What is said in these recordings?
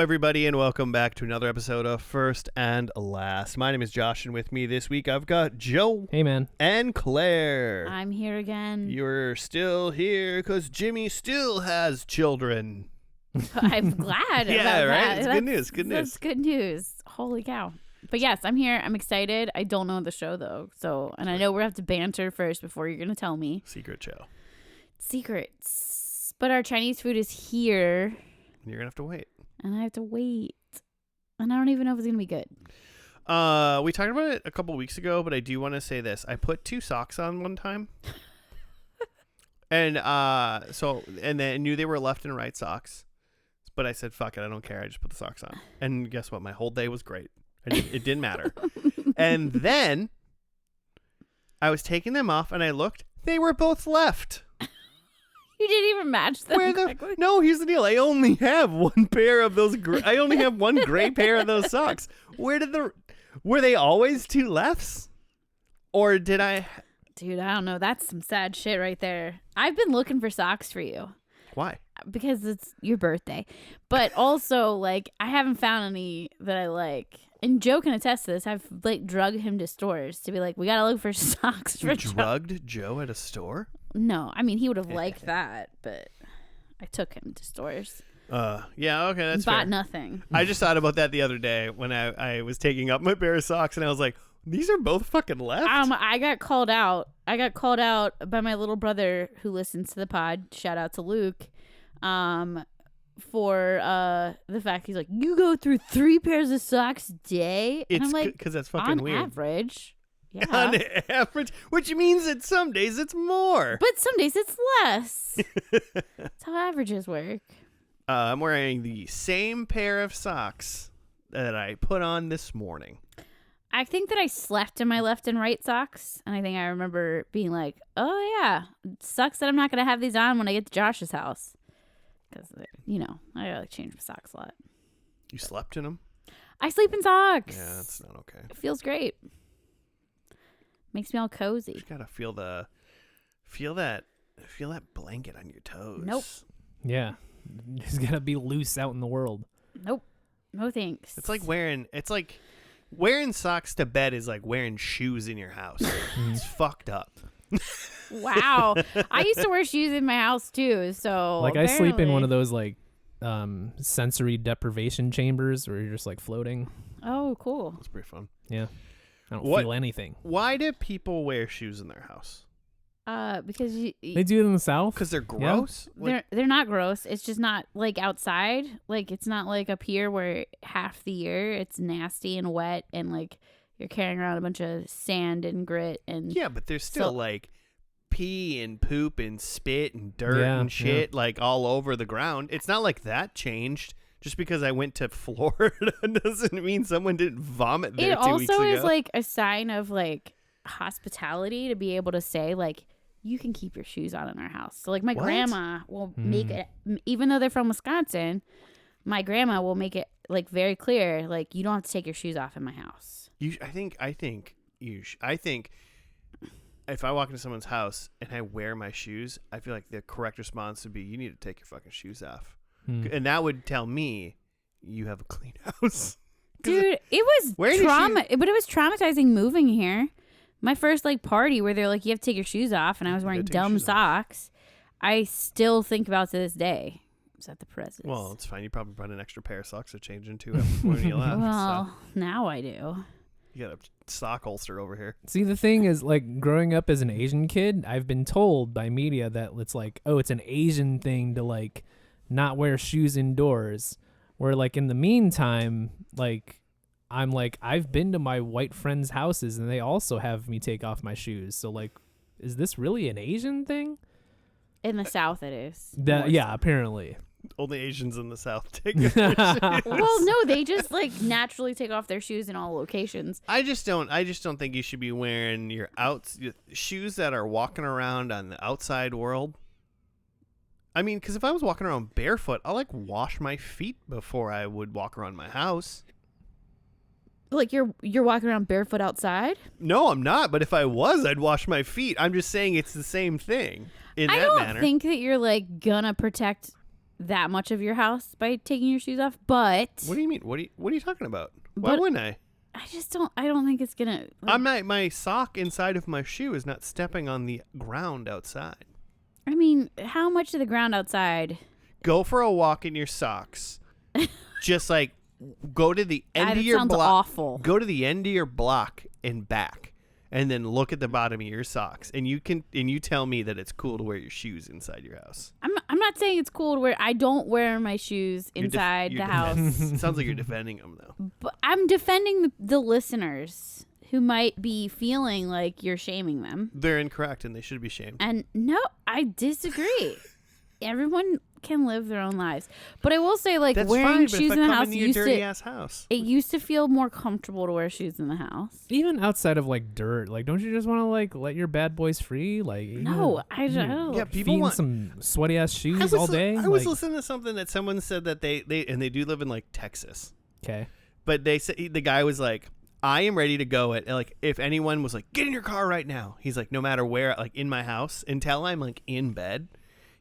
everybody, and welcome back to another episode of First and Last. My name is Josh, and with me this week I've got Joe. Hey, man. And Claire. I'm here again. You're still here because Jimmy still has children. I'm glad Yeah, about right? that. It's good news, good news. That's good news. Holy cow. But yes, I'm here. I'm excited. I don't know the show, though. And I know we have to banter first before you're going to tell me. Secret show. Secrets. But our Chinese food is here. You're going to have to wait. And I have to wait. And I don't even know if it's going to be good. We talked about it a couple weeks ago, but I do want to say this. I put 2 socks on one time. And then I knew they were left and right socks. But I said, fuck it, I don't care. I just put the socks on. And guess what? My whole day was great. It didn't matter. And then I was taking them off and I looked. They were both left. You didn't even match them. No, here's the deal. I only have one pair of those. I only have one gray pair of those socks. Were they always 2 lefts? Or did I? Dude, I don't know. That's some sad shit right there. I've been looking for socks for you. Why? Because it's your birthday. But also, I haven't found any that I like. And Joe can attest to this. I've, drugged him to stores to be like, we got to look for socks for Joe. Drugged Joe at a store? No. I mean, he would have liked that, but I took him to stores. Yeah, okay, that's fair. Bought nothing. I just thought about that the other day when I was taking up my pair of socks, and I was like, these are both fucking left? I got called out. I got called out by my little brother who listens to the pod. Shout out to Luke. For the fact he's like, you go through 3 pairs of socks a day? And It's I'm like, because that's fucking weird. On average. Yeah. On average, which means that some days it's more. But some days it's less. That's how averages work. I'm wearing the same pair of socks that I put on this morning. I think that I slept in my left and right socks. And I think I remember being like, oh, yeah, it sucks that I'm not going to have these on when I get to Josh's house. Because, I gotta change my socks a lot. You slept in them? I sleep in socks. Yeah, that's not okay. It feels great. Makes me all You cozy. just gotta feel that blanket on your toes. Nope. Yeah. It's gotta be loose out in the world. Nope. No thanks. It's like wearing socks to bed is like wearing shoes in your house. It's fucked up. Wow. I used to wear shoes in my house too, so I sleep in one of those sensory deprivation chambers where you're just floating. Oh, cool. That's pretty fun. Yeah. I don't feel anything. Why do people wear shoes in their house? Because They do it in the South. Because they're gross? they're not gross. It's just not outside. It's not up here where half the year it's nasty and wet and you're carrying around a bunch of sand and grit and Yeah, but there's still pee and poop and spit and dirt and shit all over the ground. It's not like that changed. Just because I went to Florida doesn't mean someone didn't vomit there 2 weeks ago. It also is a sign of hospitality to be able to say you can keep your shoes on in our house. So my grandma will make it, even though they're from Wisconsin, my grandma will make it very clear you don't have to take your shoes off in my house. I think if I walk into someone's house and I wear my shoes, I feel like the correct response would be, you need to take your fucking shoes off. And that would tell me you have a clean house. Dude, it was but it was traumatizing moving here. My first party where they're you have to take your shoes off, and I was wearing dumb socks. I still think about to this day. I was at the President's. Well, it's fine. You probably brought an extra pair of socks to change into when you left. Well, now I do. You got a sock holster over here. See, the thing is, growing up as an Asian kid, I've been told by media that it's it's an Asian thing to not wear shoes indoors. Where in the meantime, I've been to my white friends' houses and they also have me take off my shoes. So is this really an Asian thing? In the South, it is. Yeah, apparently. Only Asians in the South take off their shoes. Well, no, they just naturally take off their shoes in all locations. I just don't think you should be wearing your shoes that are walking around on the outside world. I mean, because if I was walking around barefoot, I'll wash my feet before I would walk around my house. You're walking around barefoot outside? No, I'm not. But if I was, I'd wash my feet. I'm just saying it's the same thing in that manner. I don't think that you're gonna protect that much of your house by taking your shoes off, but What do you mean? What are you talking about? Why But- wouldn't I? I don't think it's gonna. I'm not. My sock inside of my shoe is not stepping on the ground outside. I mean, how much of the ground outside? Go for a walk in your socks. Just like go to the end That of your sounds block. awful. Go to the end of your block and back, and then look at the bottom of your socks, and you tell me that it's cool to wear your shoes inside your house. I'm not saying it's cool to wear. I don't wear my shoes You're def- inside you're the house. It sounds like you're defending them though. But I'm defending the listeners who might be feeling like you're shaming them. They're incorrect, and they should be shamed. And no, I disagree. Everyone can live their own lives. But I will say, like, That's wearing fine, but shoes if in I the come house into your used dirty to ass house. it used to feel more comfortable to wear shoes in the house. Even outside of like dirt, like don't you just want to like let your bad boys free? Like No, I don't. Yeah, people feeding want some sweaty ass shoes I all day. I was like, listening to something that someone said that they do live in like Texas, okay. but they said the guy was like, I am ready to go at like if anyone was like, get in your car right now. He's like, no matter where, like in my house until I'm like in bed,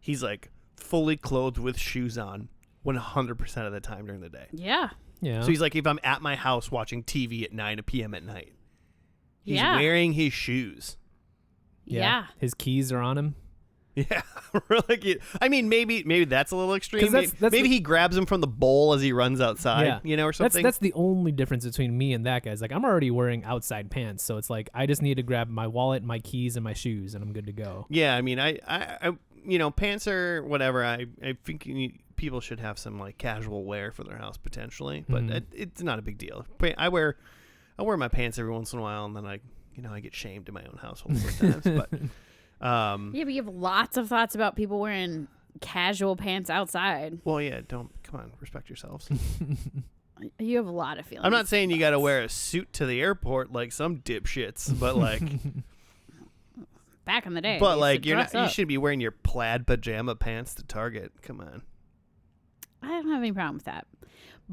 he's like fully clothed with shoes on 100% of the time during the day. Yeah. Yeah. So he's like, if I'm at my house watching TV at 9 p.m. at night, he's Yeah. wearing his shoes. Yeah. His keys are on him. Yeah, really. I mean, maybe that's a little extreme. 'Cause that's Maybe the- he grabs him from the bowl as he runs outside, Yeah. you know, or something. That's the only difference between me and that guy. Is like I'm already wearing outside pants, so it's like I just need to grab my wallet, my keys, and my shoes, and I'm good to go. Yeah, I mean, I you know, pants or whatever. I think people should have some like casual wear for their house potentially, but Mhm. it's not a big deal. I wear my pants every once in a while, and then I get shamed in my own household sometimes. But Yeah, but you have lots of thoughts about people wearing casual pants outside. well, yeah, come on, respect yourselves. You have a lot of feelings. I'm not saying you got to wear a suit to the airport like some dipshits, but like. Back in the day. But they like used to dress you up. should be wearing your plaid pajama pants to Target. Come on. I don't have any problem with that.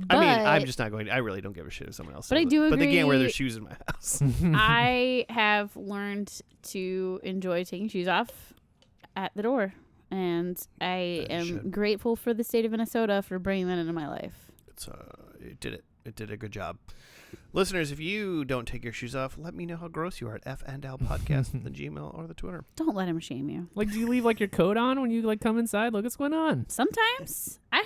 I mean, I'm But just not going. I really don't give a shit if someone else. But I does it. do But they can't wear their agree- shoes in my house. I have learned to enjoy taking shoes off at the door, and I As you am should. grateful for the state of Minnesota for bringing that into my life. It did it. It did a good job. Listeners, if you don't take your shoes off, let me know how gross you are at FNL the Gmail or the Twitter. Don't let him shame you. Like, do you leave like your coat on when you like come inside? Look what's going on. Sometimes I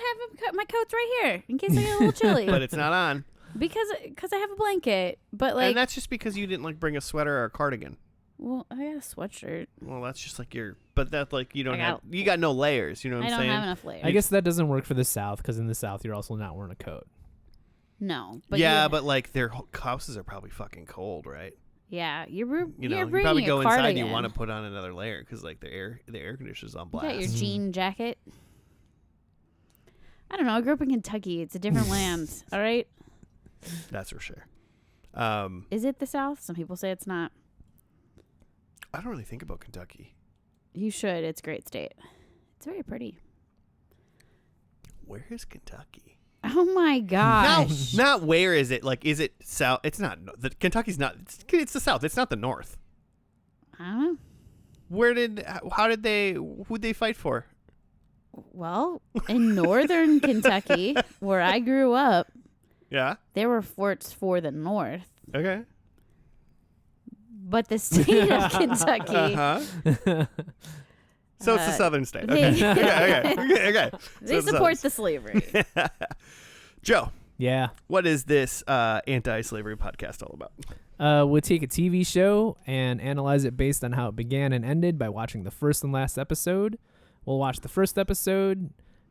have my coat's right here in case I get a little chilly. But it's not on. because I have a blanket. But like, And that's just because you didn't like bring a sweater or a cardigan. well, I got a sweatshirt. Well, that's just like but that's like you don't I have, got- you got no layers. You know what I I'm don't saying? have enough layers. I guess that doesn't work for the South because in the South you're also not wearing a coat. No, but yeah, you're- but like their houses are probably fucking cold, right? yeah, You know, you're you bringing probably a go inside. cardigan. You want to put on another layer because like the air conditioner's on You blast. got your Mhm. jean jacket. I don't know. I grew up in Kentucky. It's a different land. All right. That's for sure. Is it the South? Some people say it's not. I don't really think about Kentucky. You should. It's a great state. It's very pretty. Where is Kentucky? Oh my gosh. Not where is it? Like, is it south? It's not. Kentucky's not. It's the south. It's not the north. I don't know. Who'd they fight for? Well, in northern Kentucky, where I grew up, Yeah. there were forts for the North. Okay. But the state of Kentucky, Uh-huh. So it's the Uh, southern state. they- Okay. Okay. they So support the slavery. Joe, Yeah. what is this anti-slavery podcast all about? We'll take a TV show and analyze it based on how it began and ended by watching the first and last episode. We'll watch the first episode,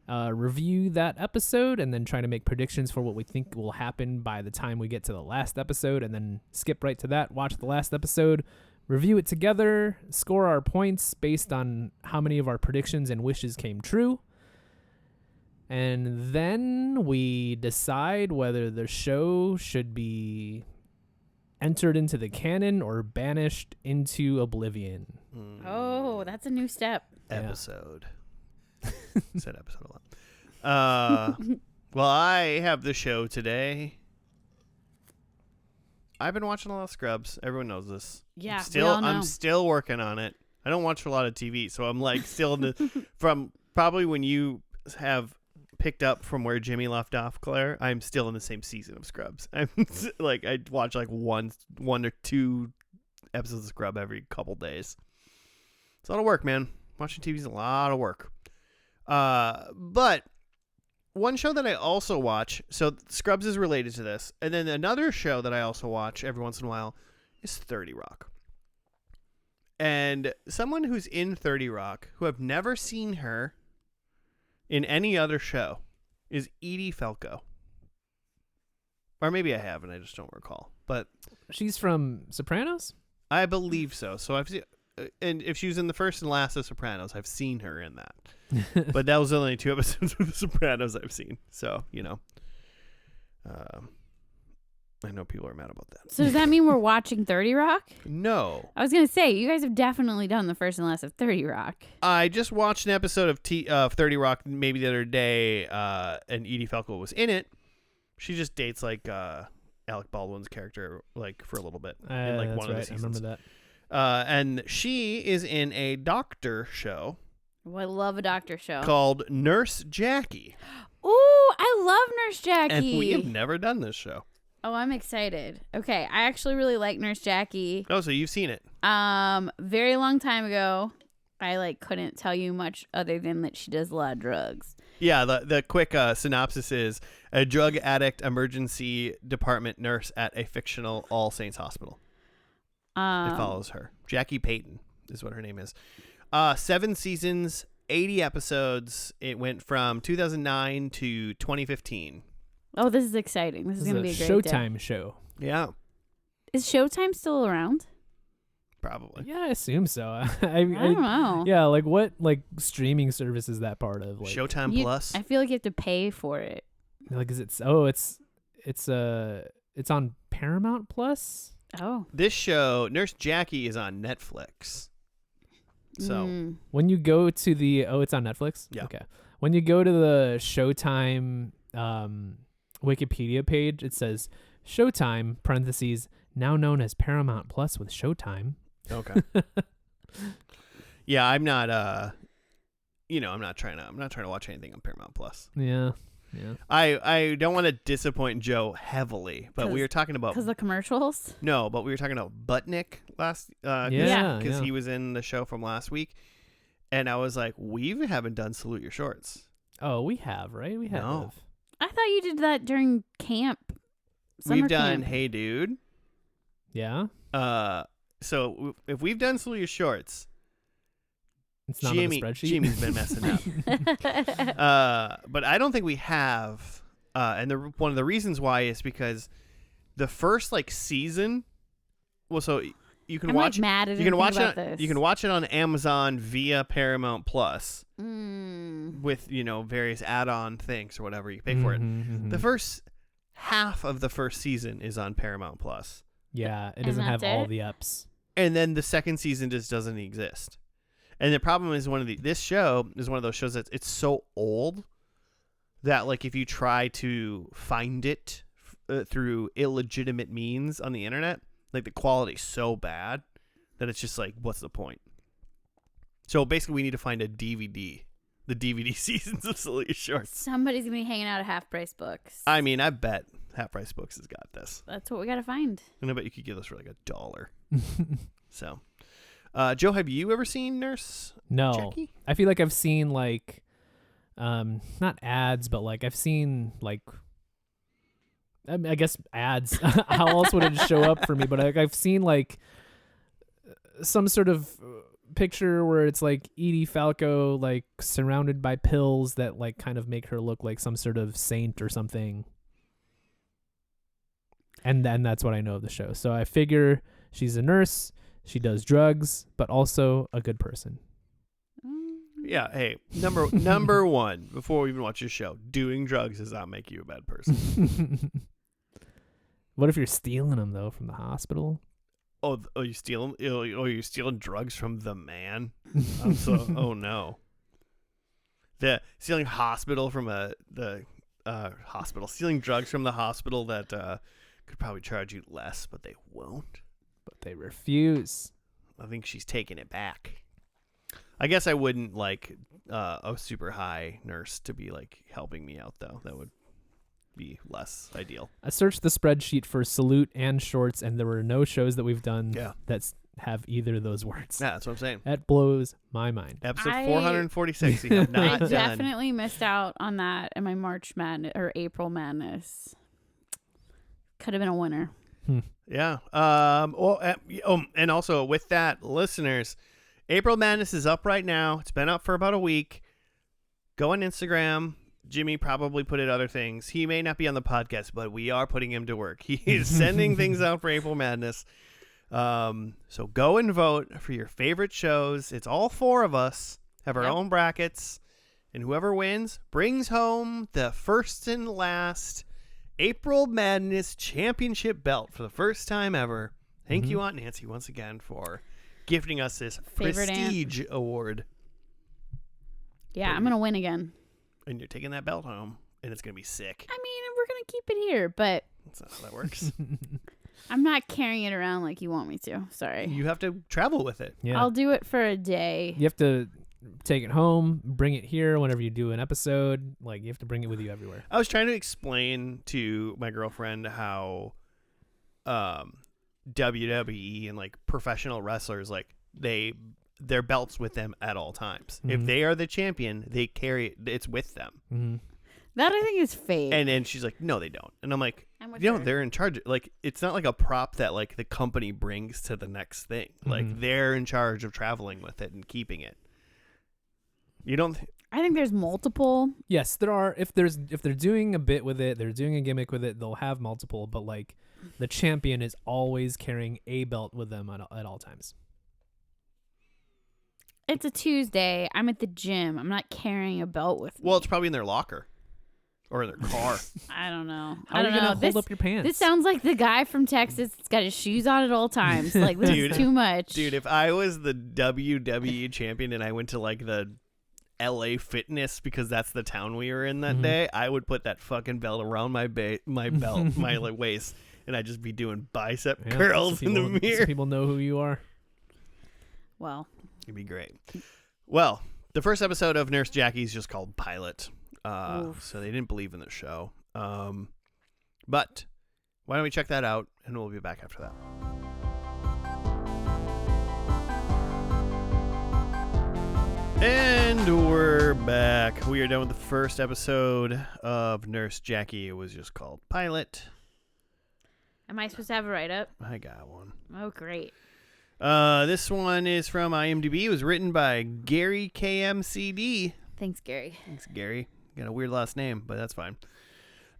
review that episode, and then try to make predictions for what we think will happen by the time we get to the last episode, and then skip right to that, watch the last episode, review it together, score our points based on how many of our predictions and wishes came true. And then we decide whether the show should be entered into the canon or banished into oblivion. Oh, that's a new step. Yeah. Episode. Said episode a lot. Well, I have the show today. I've been watching a lot of Scrubs. Everyone knows this. Yeah, I'm we all know. I'm still working on it. I don't watch a lot of TV, so I'm like still in the from probably when you have picked up from where Jimmy left off, Claire, I'm still in the same season of Scrubs. I'm like, I watch like one or two episodes of Scrub every couple days. It's a lot of work, man. Watching TV is a lot of work. But one show that I also watch, so Scrubs is related to this, and then another show that I also watch every once in a while is 30 Rock. And someone who's in 30 Rock, who I've never seen her in any other show, is Edie Falco. Or maybe I have and I just don't recall. But She's from Sopranos? I believe so. So I've seen, and if she was in the first and last of Sopranos, I've seen her in that. But that was only 2 episodes of The Sopranos I've seen. So, you know. I know people are mad about that. So does that mean we're watching 30 Rock? No. I was going to say, you guys have definitely done the first and last of 30 Rock. I just watched an episode of 30 Rock maybe the other day, and Edie Falco was in it. She just dates like Alec Baldwin's character like for a little bit in like one of the seasons. I remember that. And she is in a doctor show. Oh, I love a doctor show. Called Nurse Jackie. Ooh, I love Nurse Jackie. And we have never done this show. Oh, I'm excited. Okay, I actually really like Nurse Jackie. Oh, so you've seen it? Very long time ago. I like couldn't tell you much other than that she does a lot of drugs. Yeah, the quick synopsis is a drug addict emergency department nurse at a fictional All Saints hospital. It follows her. Jackie Payton is what her name is. 7 seasons, 80 episodes. It went from 2009 to 2015. Oh, this is exciting. This is going to be a great Showtime day. show. Yeah. Is Showtime still around? Probably. Yeah, I assume so. I don't know. Yeah, like what like streaming service is that part of? Like, Showtime Plus. I feel like you have to pay for it. like is it? Oh, it's on Paramount Plus. Oh. This show, Nurse Jackie, is on Netflix. So When you go to the it's on Netflix. Yeah. Okay. When you go to the Showtime Wikipedia page, it says Showtime parentheses now known as Paramount Plus with Showtime. Okay. Yeah, I'm not I'm not trying to watch anything on Paramount Plus. Yeah. I don't want to disappoint Joe heavily, but we were talking about because the commercials. No, but we were talking about Butnick last Yeah. because he was in the show from last week, and I was like, we haven't done Salute Your Shorts. Oh, we have, right? We have. No. I thought you did that during camp. We've done camp. Hey Dude. Yeah. So if we've done Salute Your Shorts, It's not on the spreadsheet. Jimmy's been messing up. But I don't think we have. And one of the reasons why is because the first like season. Well, so you can I'm watch. like mad at you can watch about it. this. You can watch it on Amazon via Paramount Plus with various add-on things or whatever you pay for it. Mm-hmm. The first half of the first season is on Paramount Plus. Yeah, it And doesn't have that's all it? the ups. And then the second season just doesn't exist. And the problem is this show is one of those shows that it's so old that like if you try to find it through illegitimate means on the internet, like the quality's so bad that it's just like, what's the point? So basically we need to find a DVD, the DVD seasons of Salute Your Shorts. Somebody's gonna be hanging out at Half Price Books. I mean, I bet Half Price Books has got this. That's what we gotta find. And I bet you could give us for like $1. So, Joe, have you ever seen Nurse No. Jackie? I feel like I've seen like not ads, but like I've seen like I guess ads. How else would it show up for me? But I've seen like some sort of picture where it's like Edie Falco like surrounded by pills that like kind of make her look like some sort of saint or something. And then that's what I know of the show. So I figure she's a nurse, she does drugs, but also a good person. Yeah, hey, number one, before we even watch your show, doing drugs does not make you a bad person. What if you're stealing them though from the hospital? Oh, you stealing? Oh, you're stealing drugs from the man? Oh no. The stealing hospital from the hospital, stealing drugs from the hospital that could probably charge you less, but they won't. But they refuse. I think she's taking it back. I guess I wouldn't like a super high nurse to be like helping me out though. That would be less ideal. I searched the spreadsheet for Salute and Shorts, and there were no shows that we've done that have either of those words. Yeah, that's what I'm saying. That blows my mind. Episode 446. You have not I done. definitely missed out on that in my March Madness or April Madness. Could have been a winner. Yeah. And also with that, listeners, April Madness is up right now. It's been up for about a week. Go on Instagram. Jimmy probably put in other things. He may not be on the podcast, but we are putting him to work. He is sending things out for April Madness. So go and vote for your favorite shows. It's all 4 of us have our own brackets, and whoever wins brings home the first and last April Madness championship belt for the first time ever. Thank you, Aunt Nancy, once again for gifting us this Favorite prestige award. Yeah, I'm gonna win again. And you're taking that belt home, and it's gonna be sick. I mean, we're gonna keep it here, but That's not how that works. I'm not carrying it around like you want me to. Sorry. You have to travel with it. Yeah. I'll do it for a day. You have to take it home, bring it here whenever you do an episode. Like, you have to bring it with you everywhere. I was trying to explain to my girlfriend how WWE and like professional wrestlers, like their belts with them at all times. If they are the champion, they carry it. It's with them. Mm-hmm. That I think is fake. And she's like, no, they don't. And I'm like, I'm with you know, her. they're in charge. Like, it's not like a prop that like the company brings to the next thing. Like, they're in charge of traveling with it and keeping it. You don't. I think there's multiple. Yes, there are. If they're doing a bit with it, they're doing a gimmick with it, they'll have multiple. But like, the champion is always carrying a belt with them at all times. It's a Tuesday. I'm at the gym. I'm not carrying a belt with me. Well, it's probably in their locker or in their car. I don't know. How I are don't you know. gonna hold up your pants? This sounds like the guy from Texas that's got his shoes on at all times. Like, this Dude. is too much. Dude, if I was the WWE champion and I went to like the LA Fitness because that's the town we were in that day, I would put that fucking belt around my belt, my like waist, and I'd just be doing bicep curls in the mirror. So people know who you are. Well, it'd be great. Well, the first episode of Nurse Jackie's just called Pilot, so they didn't believe in the show. But why don't we check that out, and we'll be back after that. And we're back. We are done with the first episode of Nurse Jackie. It was just called Pilot. am I supposed to have a write-up? I got one. Oh, great. This one is from IMDb. It was written by Gary KMCD. Thanks, Gary. Thanks, Gary. Got a weird last name, but that's fine.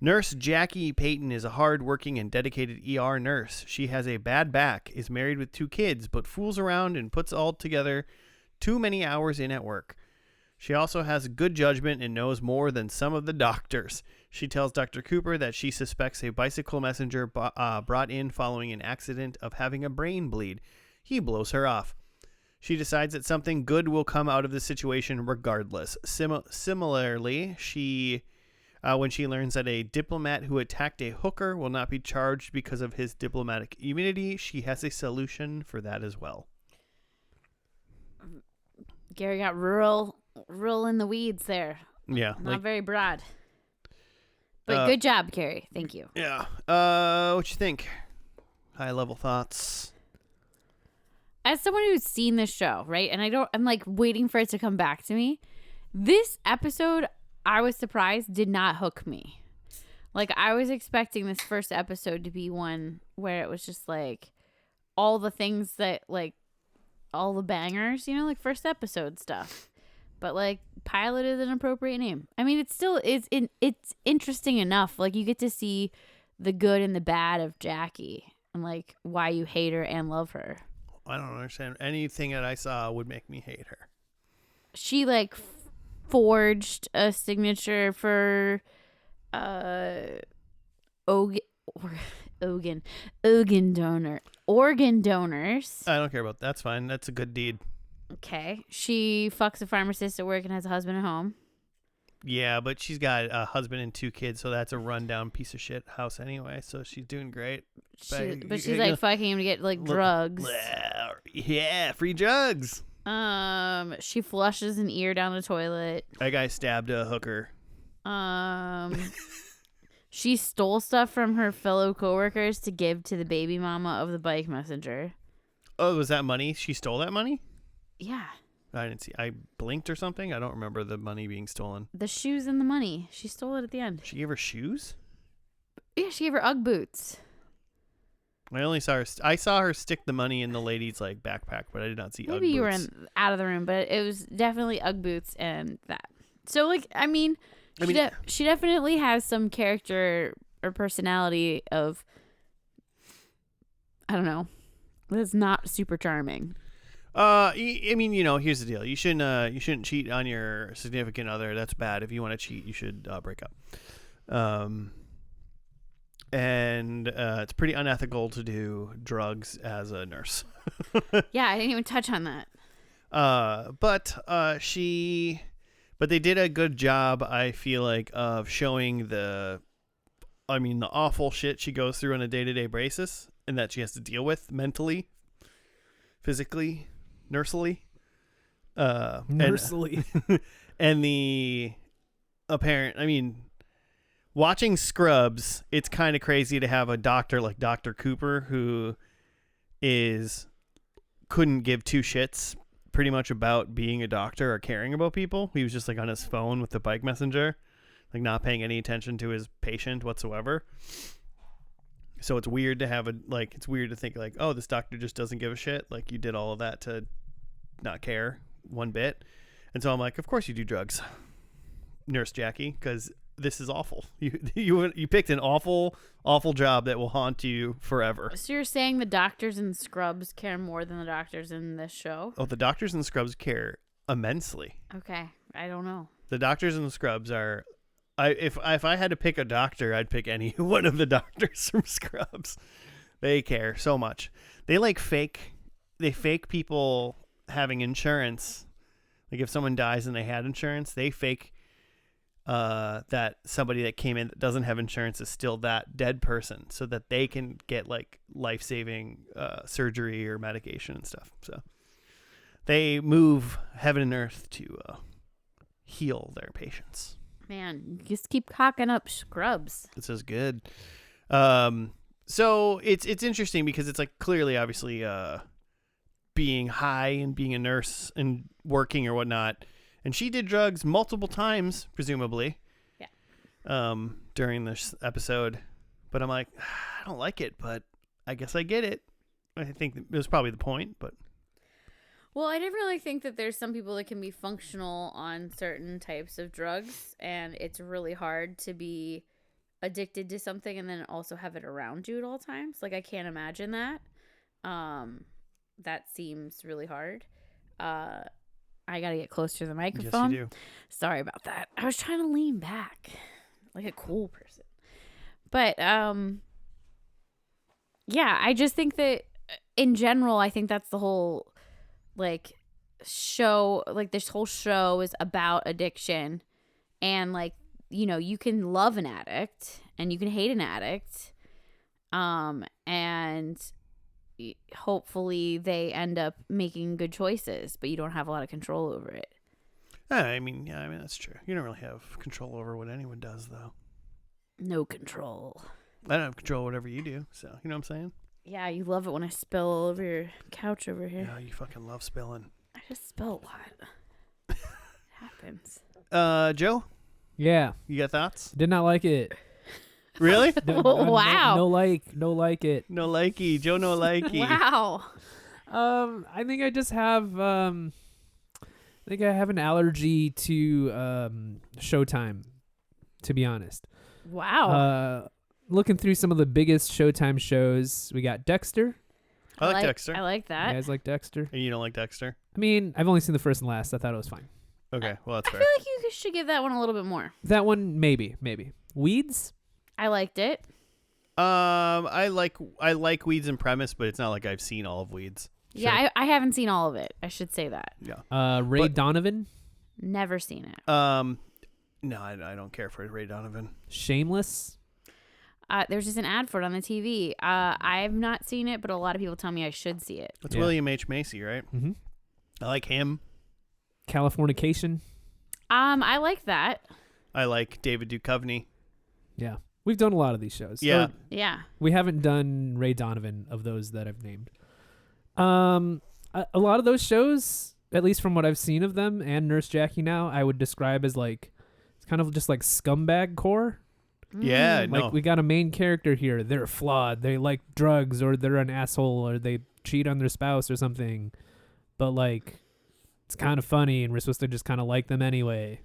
Nurse Jackie Payton is a hard-working and dedicated ER nurse. She has a bad back, is married with 2 kids, but fools around and puts all together too many hours in at work. She also has good judgment and knows more than some of the doctors. She tells Dr. Cooper that she suspects a bicycle messenger brought in following an accident of having a brain bleed. He blows her off. She decides that something good will come out of the situation regardless. Similarly, when she learns that a diplomat who attacked a hooker will not be charged because of his diplomatic immunity, she has a solution for that as well. Gary got rural in the weeds there. Yeah. Not very broad. But good job, Gary. Thank you. Yeah. What you think? High level thoughts. As someone who's seen this show, right? And I'm like waiting for it to come back to me. This episode, I was surprised, did not hook me. Like, I was expecting this first episode to be one where it was just like all the things that, like, all the bangers, you know, like first episode stuff. But like, Pilot is an appropriate name. I mean, it's interesting enough. Like, you get to see the good and the bad of Jackie and like why you hate her and love her. I don't understand. Anything that I saw would make me hate her. She like forged a signature for organ donors. I don't care about that. That's fine. That's a good deed. Okay. She fucks a pharmacist at work and has a husband at home. Yeah, but she's got a husband and 2 kids, so that's a rundown piece of shit house anyway. So she's doing great. But she's like fucking him to get like drugs. Yeah, free drugs. She flushes an ear down the toilet. That guy stabbed a hooker. She stole stuff from her fellow coworkers to give to the baby mama of the bike messenger. Oh, was that money? She stole that money? Yeah. I didn't see. I blinked or something. I don't remember the money being stolen. The shoes and the money. She stole it at the end. She gave her shoes? Yeah, she gave her Ugg boots. I only saw her. I saw her stick the money in the lady's like backpack, but I did not see Ugg Maybe you were boots. out of the room, but it was definitely Ugg boots and that. So, like, I mean, she definitely has some character or personality of, I don't know, that's not super charming. I mean, here's the deal. You shouldn't cheat on your significant other. That's bad. If you want to cheat, you should break up. And it's pretty unethical to do drugs as a nurse. Yeah, I didn't even touch on that. But they did a good job, I feel like, of showing the awful shit she goes through on a day-to-day basis and that she has to deal with mentally, physically, nursely. Nursely. And the apparent, watching Scrubs, it's kind of crazy to have a doctor like Dr. Cooper who couldn't give two shits pretty much about being a doctor or caring about people. He was just like on his phone with the bike messenger, like not paying any attention to his patient whatsoever. So it's weird to have it's weird to think like, oh, this doctor just doesn't give a shit. Like you did all of that to not care one bit. And so I'm like, of course you do drugs, Nurse Jackie, because this is awful. You picked an awful job that will haunt you forever. So you're saying the doctors in Scrubs care more than the doctors in this show? Oh, the doctors in Scrubs care immensely. Okay, I don't know. The doctors in the Scrubs are, if I had to pick a doctor, I'd pick any one of the doctors from Scrubs. They care so much. They fake people having insurance. Like if someone dies and they had insurance, they fake that somebody that came in that doesn't have insurance is still that dead person so that they can get like life-saving surgery or medication and stuff. So they move heaven and earth to heal their patients. Man, you just keep cocking up Scrubs. This is good. So it's interesting because it's like clearly obviously being high and being a nurse and working or whatnot. And she did drugs multiple times, presumably. Yeah. During this episode, but I'm like, I don't like it, but I guess I get it. I think it was probably the point, but. Well, I definitely think that there's some people that can be functional on certain types of drugs, and it's really hard to be addicted to something and then also have it around you at all times. Like I can't imagine that. That seems really hard. I gotta get closer to the microphone. Yes, you do. Sorry about that. I was trying to lean back like a cool person. But yeah, I just think that in general, I think that's the whole show. Like this whole show is about addiction, and you can love an addict and you can hate an addict, and hopefully they end up making good choices, but you don't have a lot of control over it. I mean, that's true. You don't really have control over what anyone does, though. No control. I don't have control over whatever you do, so you know what I'm saying? Yeah, you love it when I spill all over your couch over here. Yeah, you fucking love spilling. I just spill a lot. It happens. Joe? Yeah. You got thoughts? Did not like it. Really? Wow. No like it. No likey. Joe no likey. Wow. I think I just have an allergy to Showtime, to be honest. Wow. Looking through some of the biggest Showtime shows, we got Dexter. I like Dexter. I like that. You guys like Dexter? And you don't like Dexter? I mean, I've only seen the first and last. I thought it was fine. Okay, well that's I fair. feel like you should give that one a little bit more. That one, maybe. Weeds? I liked it. I like Weeds in premise, but it's not like I've seen all of Weeds. Yeah, I haven't seen all of it. I should say that. Yeah. Ray Donovan? Never seen it. No, I don't care for Ray Donovan. Shameless? There's just an ad for it on the TV. I've not seen it, but a lot of people tell me I should see it. That's William H. Macy, right? Mm-hmm. I like him. Californication. I like that. I like David Duchovny. Yeah. We've done a lot of these shows. Yeah. Yeah. We haven't done Ray Donovan of those that I've named. A lot of those shows, at least from what I've seen of them and Nurse Jackie now, I would describe as like, it's kind of just like scumbag core. Yeah, Like we got a main character here. They're flawed. They like drugs, or they're an asshole, or they cheat on their spouse or something. But like, it's kind of funny, and we're supposed to just kind of like them anyway.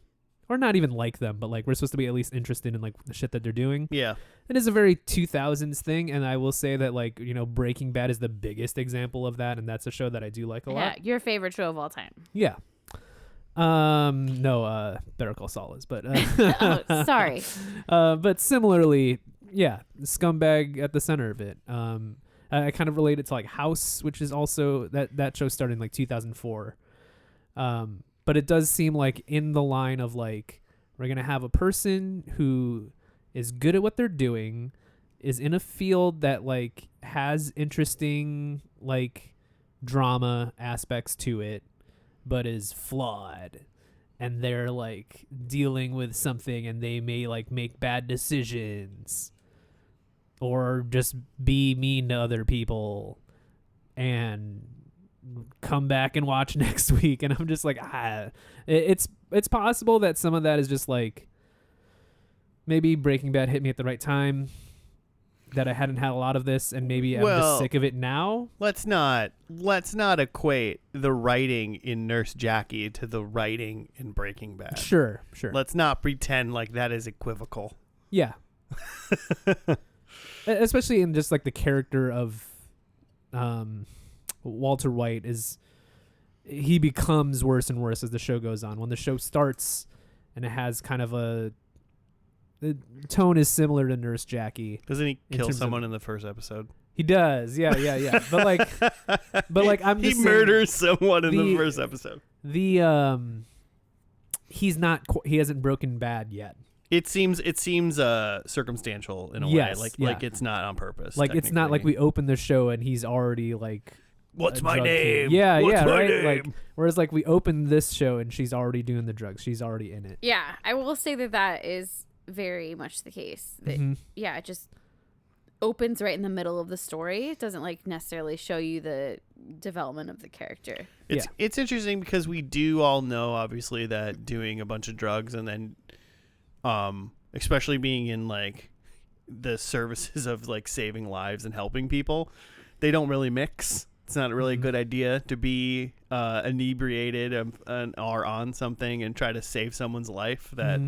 Or not even like them, but like we're supposed to be at least interested in like the shit that they're doing. Yeah. It is a very 2000s thing, and I will say that like, you know, Breaking Bad is the biggest example of that, and that's a show that I do like a Yeah, lot. your favorite show of all time. Yeah. No, Better Call Saul is, but Oh, sorry. but similarly, yeah, scumbag at the center of it. I kind of relate it to like House, which is also that show started in like 2004. But it does seem like in the line of like, we're going to have a person who is good at what they're doing, is in a field that like has interesting like drama aspects to it, but is flawed, and they're like dealing with something, and they may like make bad decisions or just be mean to other people and come back and watch next week. And I'm just like, it's possible that some of that is just like, maybe Breaking Bad hit me at the right time, that I hadn't had a lot of this, and maybe I'm just sick of it now. Let's not equate the writing in Nurse Jackie to the writing in Breaking Bad. Sure. Let's not pretend like that is equivocal. Yeah. Especially in just like the character of Walter White, he becomes worse and worse as the show goes on. When the show starts and it has kind of the tone is similar to Nurse Jackie. Doesn't he kill terms someone in the first episode? He does. Yeah. But like I'm just he saying, murders someone in the first episode. He's not he hasn't broken bad yet. It seems circumstantial in a way, like it's not on purpose. Like it's not like we open the show and he's already like, what's my drug name? king. Yeah, What's my right. name? Like whereas like we open this show and she's already doing the drugs. She's already in it. Yeah, I will say that is very much the case. That, yeah, it just opens right in the middle of the story. It doesn't like necessarily show you the development of the character. It's interesting because we do all know obviously that doing a bunch of drugs and then especially being in like the services of like saving lives and helping people, they don't really mix. It's not really a good idea to be inebriated or on something and try to save someone's life, that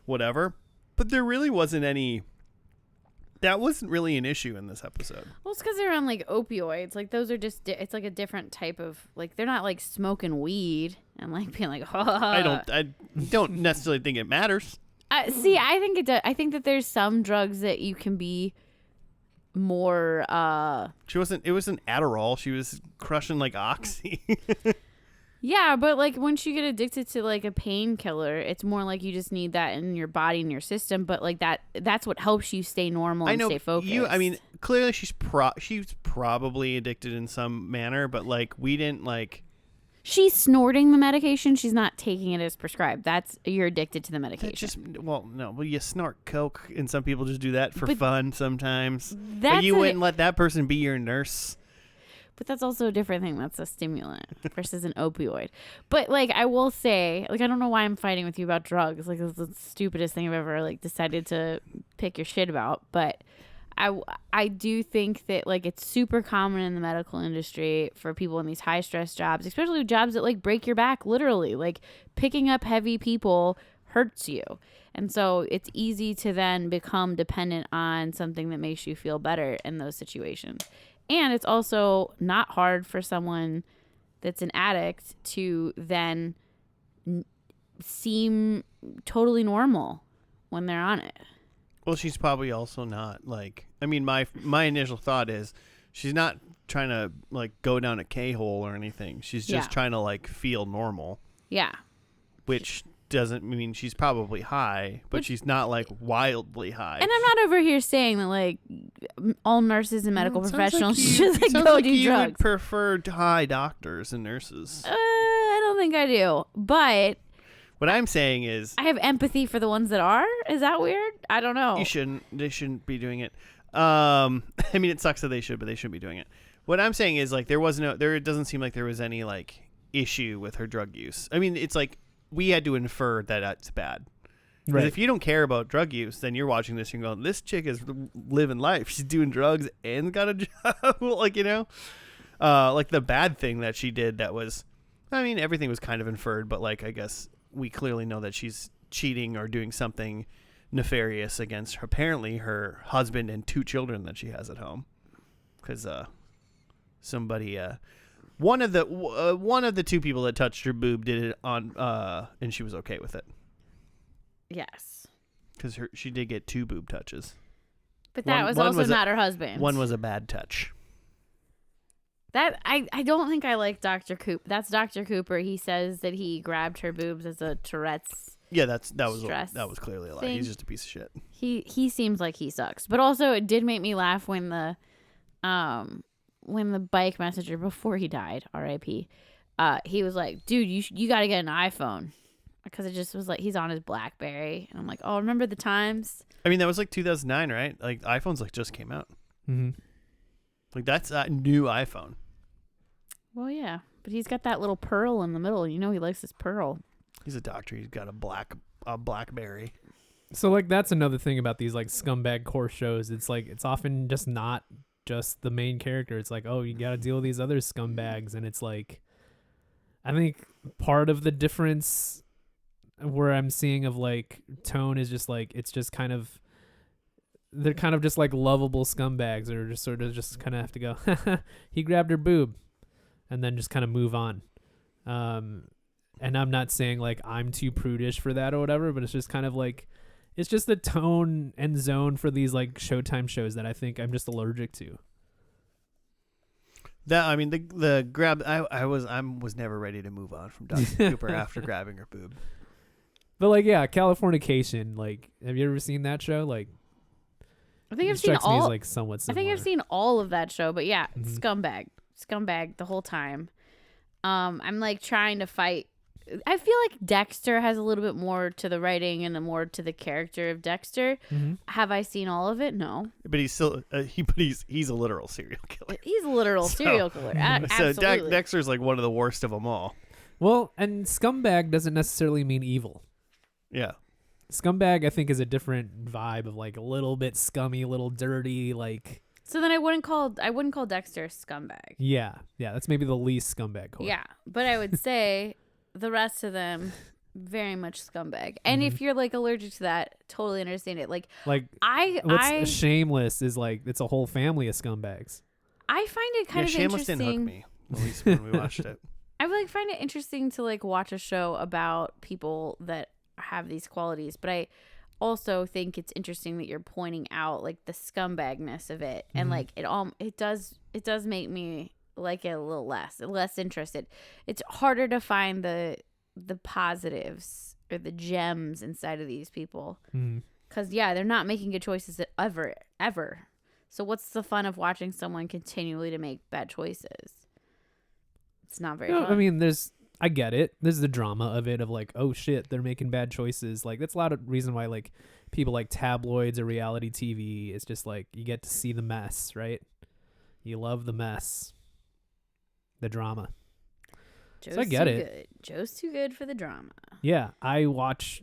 whatever. But there really wasn't any. That wasn't really an issue in this episode. Well, it's because they're on like opioids. Like those are just. It's like a different type of like. They're not like smoking weed and like being like. I don't necessarily think it matters. See, I think it does. I think that there's some drugs that you can be more. She wasn't. It wasn't Adderall. She was crushing like Oxy. Yeah, but like once you get addicted to like a painkiller, it's more like you just need that in your body and your system. But like that's what helps you stay normal and stay focused. I mean, clearly she's probably addicted in some manner, but like we didn't like. She's snorting the medication. She's not taking it as prescribed. You're addicted to the medication. Well, you snort coke, and some people just do that for fun sometimes. But you wouldn't let that person be your nurse. But that's also a different thing. That's a stimulant versus an opioid. But like I will say, like I don't know why I'm fighting with you about drugs. Like it's the stupidest thing I've ever like decided to pick your shit about. But I do think that like it's super common in the medical industry for people in these high stress jobs, especially jobs that like break your back literally. Like picking up heavy people hurts you. And so it's easy to then become dependent on something that makes you feel better in those situations. And it's also not hard for someone that's an addict to then seem totally normal when they're on it. Well, she's probably also not like. I mean, my initial thought is she's not trying to like go down a K-hole or anything. She's just trying to like feel normal. Yeah. Which doesn't mean she's probably high, but she's not like wildly high. And I'm not over here saying that like all nurses and medical professionals should like sounds go like do you drugs. would prefer high doctors and nurses. don't think I do. But What I'm saying is, I have empathy for the ones that are. Is that weird? I don't know. you shouldn't. They shouldn't be doing it. I mean, it sucks that they should, but they shouldn't be doing it. What I'm saying is, like, it doesn't seem like there was any, like, issue with her drug use. I mean, it's like we had to infer that that's bad. Because Right. if you don't care about drug use, then you're watching this and going, this chick is living life. She's doing drugs and got a job. Like, you know? Like the bad thing that she did that was, I mean, everything was kind of inferred, but, like, I guess we clearly know that she's cheating or doing something nefarious against apparently her husband and 2 children that she has at home. Because somebody... One of the 2 people that touched her boob did it on, and she was okay with it. Yes. Because she did get 2 boob touches. But that was one also was not her husband. One was a bad touch. That I don't think I like Dr. Cooper. That's Dr. Cooper. He says that he grabbed her boobs as a Tourette's. Yeah, that was clearly a lie. thing. He's just a piece of shit. He seems like he sucks. But also, it did make me laugh when the bike messenger before he died, R.I.P. He was like, "Dude, you got to get an iPhone," because it just was like he's on his BlackBerry, and I'm like, "Oh, remember the times?" I mean, that was like 2009, right? Like iPhones like just came out. Mm-hmm. Like that's a new iPhone. Well, yeah, but he's got that little pearl in the middle. You know, he likes his pearl. He's a doctor. He's got a BlackBerry. So like that's another thing about these like scumbag core shows. It's like it's often just not just the main character. It's like, oh, you got to deal with these other scumbags, and it's like, I think part of the difference where I'm seeing of like tone is just like it's just kind of they're kind of just like lovable scumbags, or just sort of just kind of have to go, he grabbed her boob, and then just kind of move on. And I'm not saying like I'm too prudish for that or whatever, but it's just kind of like it's just the tone and zone for these like Showtime shows that I think I'm just allergic to. That I mean the grab. I was never ready to move on from Dr. Cooper after grabbing her boob. But like, yeah, Californication. Like, have you ever seen that show? Like, I think it I've seen strikes me as all. like somewhat I similar. think I've seen all of that show, but yeah, Mhm. scumbag the whole time. I'm like trying to fight. I feel like Dexter has a little bit more to the writing and more to the character of Dexter. Mhm. Have I seen all of it? No. But he's still he's a literal serial killer. He's a literal So- serial killer. So Absolutely. Dexter's like one of the worst of them all. Well, and scumbag doesn't necessarily mean evil. Yeah. Scumbag, I think, is a different vibe of like a little bit scummy, a little dirty, like So then I wouldn't call Dexter a scumbag. yeah, that's maybe the least scumbag core. Yeah, but I would say the rest of them very much scumbag. And if you're like allergic to that, totally understand it. Like Like what's shameless is like it's a whole family of scumbags. I find it kind of Shameless interesting. didn't hook me. At least when we watched it. I like find it interesting to like watch a show about people that have these qualities, but I also think it's interesting that you're pointing out like the scumbagness of it, and like it does make me like it a little less interested. It's harder to find the positives or the gems inside of these people, because yeah, they're not making good choices ever. So what's the fun of watching someone continually to make bad choices? It's not very fun. I mean, I get it. There's the drama of it of like, oh shit, they're making bad choices. Like that's a lot of reason why like people like tabloids or reality TV. It's just like you get to see the mess, right? You love the mess, the drama. Joe's So I get too it. Good. Joe's too good for the drama. Yeah, I watch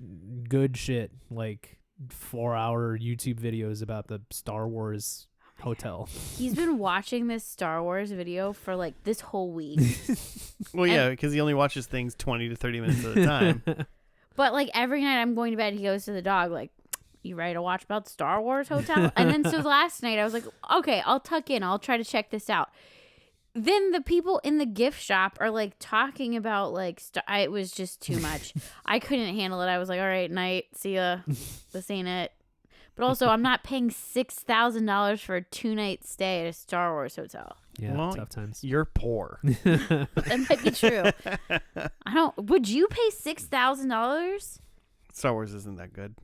good shit like 4-hour YouTube videos about the Star Wars hotel. He's been watching this Star Wars video for like this whole week. Well, yeah, because he only watches things 20 to 30 minutes at a time. But like every night I'm going to bed, he goes to the dog like, "You ready to watch about Star Wars hotel?" And then so last night I was like, "Okay, I'll tuck in. I'll try to check this out." Then the people in the gift shop are like talking about like it was just too much. I couldn't handle it. I was like, "All right, night. See ya. This ain't it." But also, I'm not paying $6,000 for a 2-night stay at a Star Wars hotel. Yeah, Well, tough times. You're poor. That might be true. I don't. Would you pay $6,000? Star Wars isn't that good.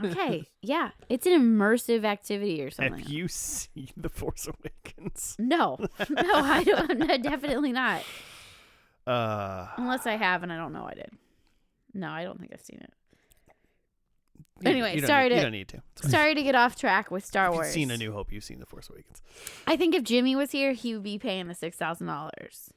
Okay, yeah, it's an immersive activity or something. Have you seen The Force Awakens? No, I don't. No, definitely not. Unless I have, and I don't know I did. No, I don't think I've seen it. You Anyway, don't sorry need- to- You don't need to. It's fine. Sorry to get off track with Star If Wars. you've seen A New Hope, you've seen The Force Awakens. I think if Jimmy was here, he would be paying the $6,000.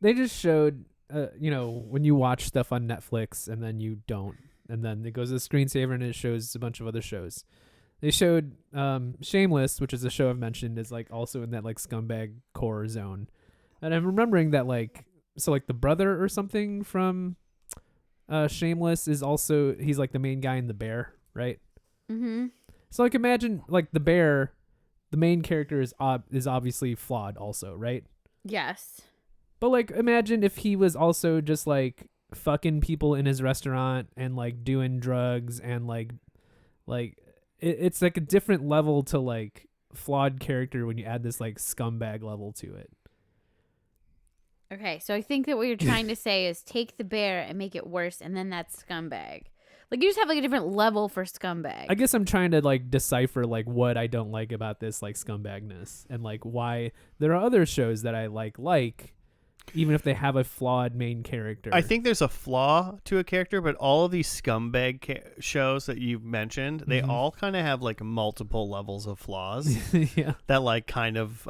They just showed, when you watch stuff on Netflix and then you don't, and then it goes to the screensaver and it shows a bunch of other shows. They showed Shameless, which is a show I've mentioned, is like also in that like scumbag core zone. And I'm remembering that the brother or something from Shameless is also, he's like the main guy in The Bear, right? Mm-hmm. So like imagine like The Bear, the main character is obviously flawed also, right? Yes. But like imagine if he was also just like fucking people in his restaurant and like doing drugs and like it's like a different level to like flawed character when you add this like scumbag level to it. Okay, so I think that what you're trying to say is take the bear and make it worse, and then that's scumbag. Like, you just have like a different level for scumbag. I guess I'm trying to like decipher like what I don't like about this like scumbagness and like why there are other shows that I like even if they have a flawed main character. I think there's a flaw to a character, but all of these scumbag shows that you've mentioned, they Mhm. all kind of have like multiple levels of flaws yeah. that like kind of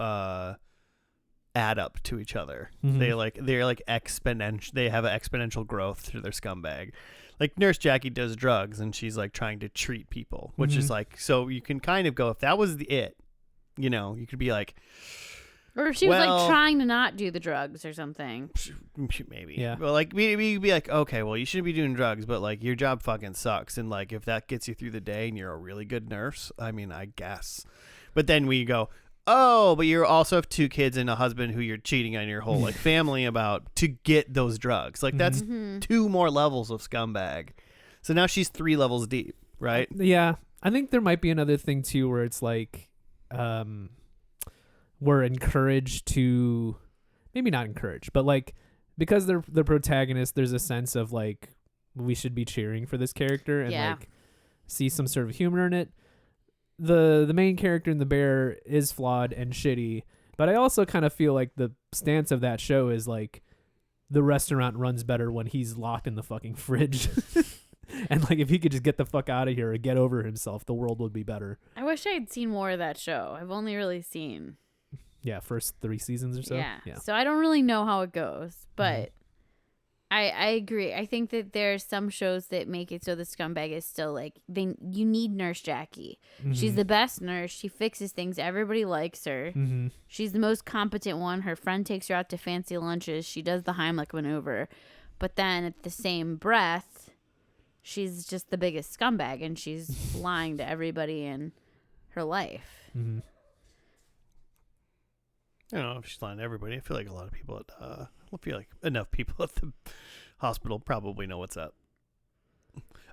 add up to each other. Mhm. They're like exponential. They have an exponential growth to their scumbag. Like Nurse Jackie does drugs, and she's like trying to treat people, which is Mhm. like, so you can kind of go, if that was it, you could be like, or if she was well- like trying to not do the drugs or something. maybe. Yeah. But like we'd be like, okay, well, you shouldn't be doing drugs, but like your job fucking sucks, and like if that gets you through the day and you're a really good nurse, I mean, I guess. But then we go, oh, but you also have 2 kids and a husband who you're cheating on your whole like family about to get those drugs. Like that's Mm-hmm. 2 more levels of scumbag. So now she's 3 levels deep, right? Yeah, I think there might be another thing too where it's like we're encouraged to, maybe not encouraged, but like because they're the protagonist, there's a sense of like we should be cheering for this character and Yeah. like see some sort of humor in it. The main character in The Bear is flawed and shitty, but I also kind of feel like the stance of that show is like the restaurant runs better when he's locked in the fucking fridge. And like if he could just get the fuck out of here or get over himself, the world would be better. I wish I had seen more of that show. I've only really seen. Yeah, first 3 seasons or so. Yeah. So I don't really know how it goes, but I agree. I think that there's some shows that make it so the scumbag is still like you need Nurse Jackie. She's the best nurse. She fixes things. Everybody likes her. Mm-hmm. She's the most competent one. Her friend takes her out to fancy lunches. She does the Heimlich maneuver. But then at the same breath, she's just the biggest scumbag and she's lying to everybody in her life. Mm-hmm. I don't know if she's lying to everybody. I feel like a lot of people I feel like enough people at the hospital probably know what's up.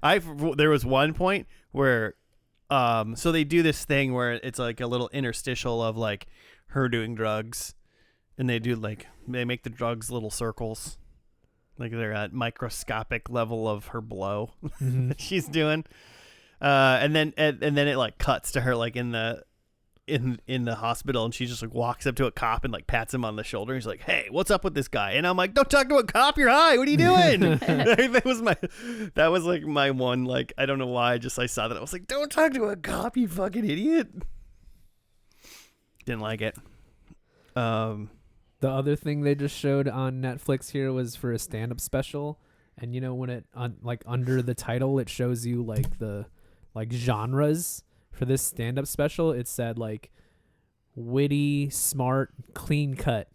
There was one point where so they do this thing where it's like a little interstitial of like her doing drugs, and they make the drugs little circles, like they're at microscopic level of her blow Mm-hmm. that she's doing, and then it like cuts to her like in the hospital, and she just like walks up to a cop and like pats him on the shoulder. He's like, "Hey, what's up with this guy?" And I'm like, "Don't talk to a cop. You're high. What are you doing?" that was like my one, like, I don't know why. I saw that. I was like, "Don't talk to a cop, you fucking idiot." Didn't like it. The other thing they just showed on Netflix here was for a stand-up special, and when it like under the title it shows you like the like genres for this stand-up special. It said like witty, smart, clean cut.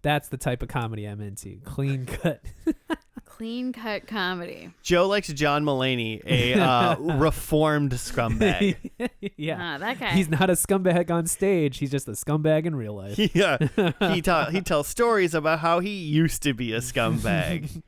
That's the type of comedy I'm into. Clean cut. Clean cut comedy. Joe likes John Mulaney, a reformed scumbag. Yeah. That guy. He's not a scumbag on stage. He's just a scumbag in real life. Yeah, he tells stories about how he used to be a scumbag.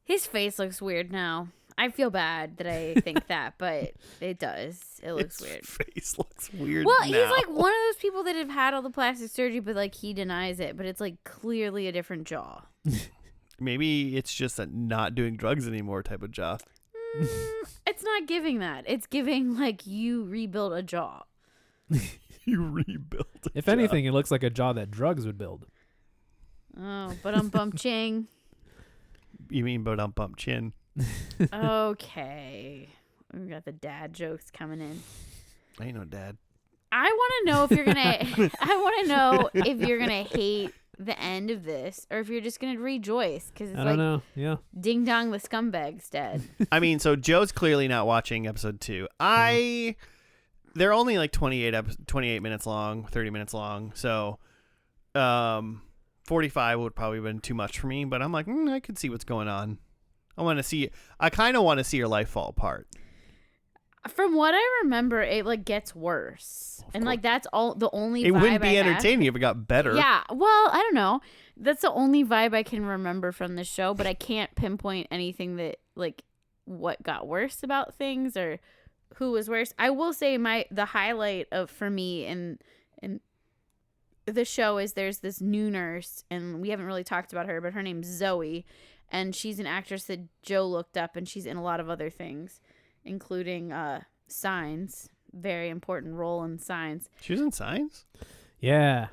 His face looks weird now. I feel bad that I think that, but it does. It looks His weird. face looks weird. Well, now. he's like one of those people that have had all the plastic surgery, but like he denies it. But it's like clearly a different jaw. Maybe it's just a not doing drugs anymore type of jaw. It's not giving that. It's giving like you rebuild a jaw. You rebuilt. If anything, it looks like a jaw that drugs would build. Oh, but I'm bump ching. You mean but bump chin? Okay. We got the dad jokes coming in. I ain't no dad. I want to know if you're gonna. I want to know if you're gonna hate the end of this, or if you're just gonna rejoice because it's I like don't know. Yeah. ding dong, the scumbag's dead. I mean, so Joe's clearly not watching episode 2. They're only like 28 minutes long, 30 minutes long. So, 45 would probably have been too much for me. But I'm like, I could see what's going on. I kind of want to see her life fall apart. From what I remember, it like gets worse, and like that's all the only. It vibe wouldn't be I have. entertaining if it got better. Yeah, well, I don't know. That's the only vibe I can remember from the show, but I can't pinpoint anything that like what got worse about things or who was worse. I will say the highlight for me in the show is there's this new nurse, and we haven't really talked about her, but her name's Zoe, and she's an actress that Joe looked up, and she's in a lot of other things, including Signs. Very important role in Signs. She was in Signs? Yeah.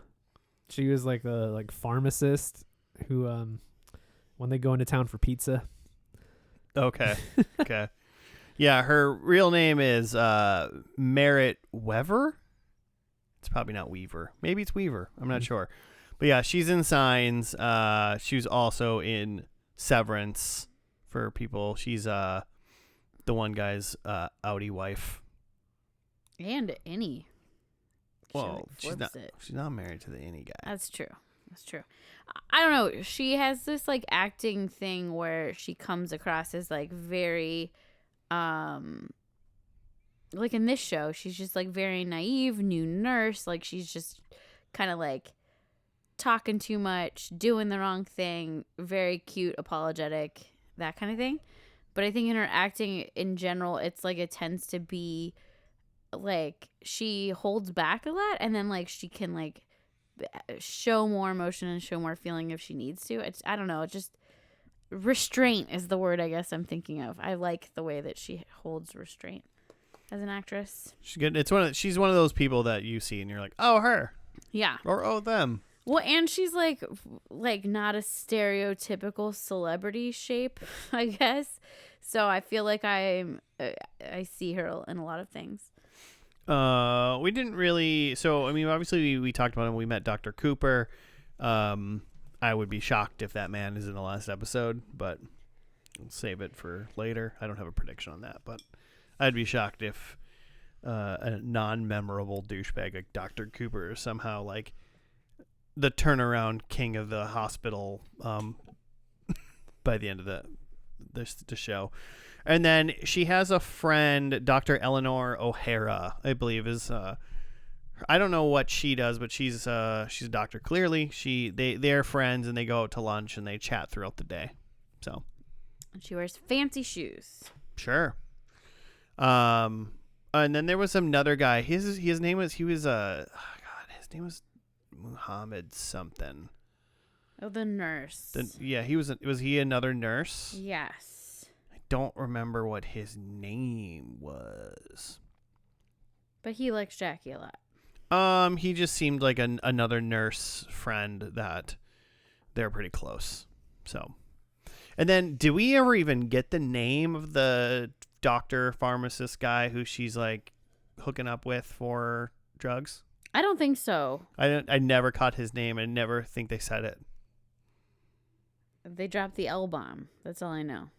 She was like the pharmacist who when they go into town for pizza. Okay. Okay. Yeah, her real name is Merritt Weaver. It's probably not Weaver. Maybe it's Weaver. I'm not sure. But yeah, she's in Signs. She was also in Severance for people. She's the one guy's outie wife. And any. Well, She she's flips it. not married to the any guy. That's true. That's true. I don't know. She has this like acting thing where she comes across as like very, like in this show, she's just like very naive, new nurse. Like she's just kind of like talking too much, doing the wrong thing, very cute, apologetic, that kind of thing. But I think in her acting in general, it's like it tends to be like she holds back a lot, and then like she can like show more emotion and show more feeling if she needs to. I don't know. It just restraint is the word I guess I'm thinking of. I like the way that she holds restraint as an actress. She's good. She's one of those people that you see and you're like, oh, her. Yeah. Or oh, them. Well, and she's like not a stereotypical celebrity shape, I guess. So I feel like I see her in a lot of things. We didn't really. So I mean, obviously we talked about him. We met Dr. Cooper. I would be shocked if that man is in the last episode, but we'll save it for later. I don't have a prediction on that, but I'd be shocked if a non-memorable douchebag like Dr. Cooper is somehow like the turnaround king of the hospital by the end of the show. And then she has a friend, Dr. Eleanor O'Hara, I believe is I don't know what she does, but she's a doctor. Clearly, they're friends and they go out to lunch and they chat throughout the day. So, And she wears fancy shoes. sure. And then there was another guy. His name was his name was Muhammad something. Oh, the nurse. Was he another nurse? Yes. Don't remember what his name was. But he likes Jackie a lot. He just seemed like another nurse friend that they're pretty close. So, and then did we ever even get the name of the doctor pharmacist guy who she's like hooking up with for drugs? I don't think so. I never caught his name. I never think they said it. They dropped the L-bomb. That's all I know.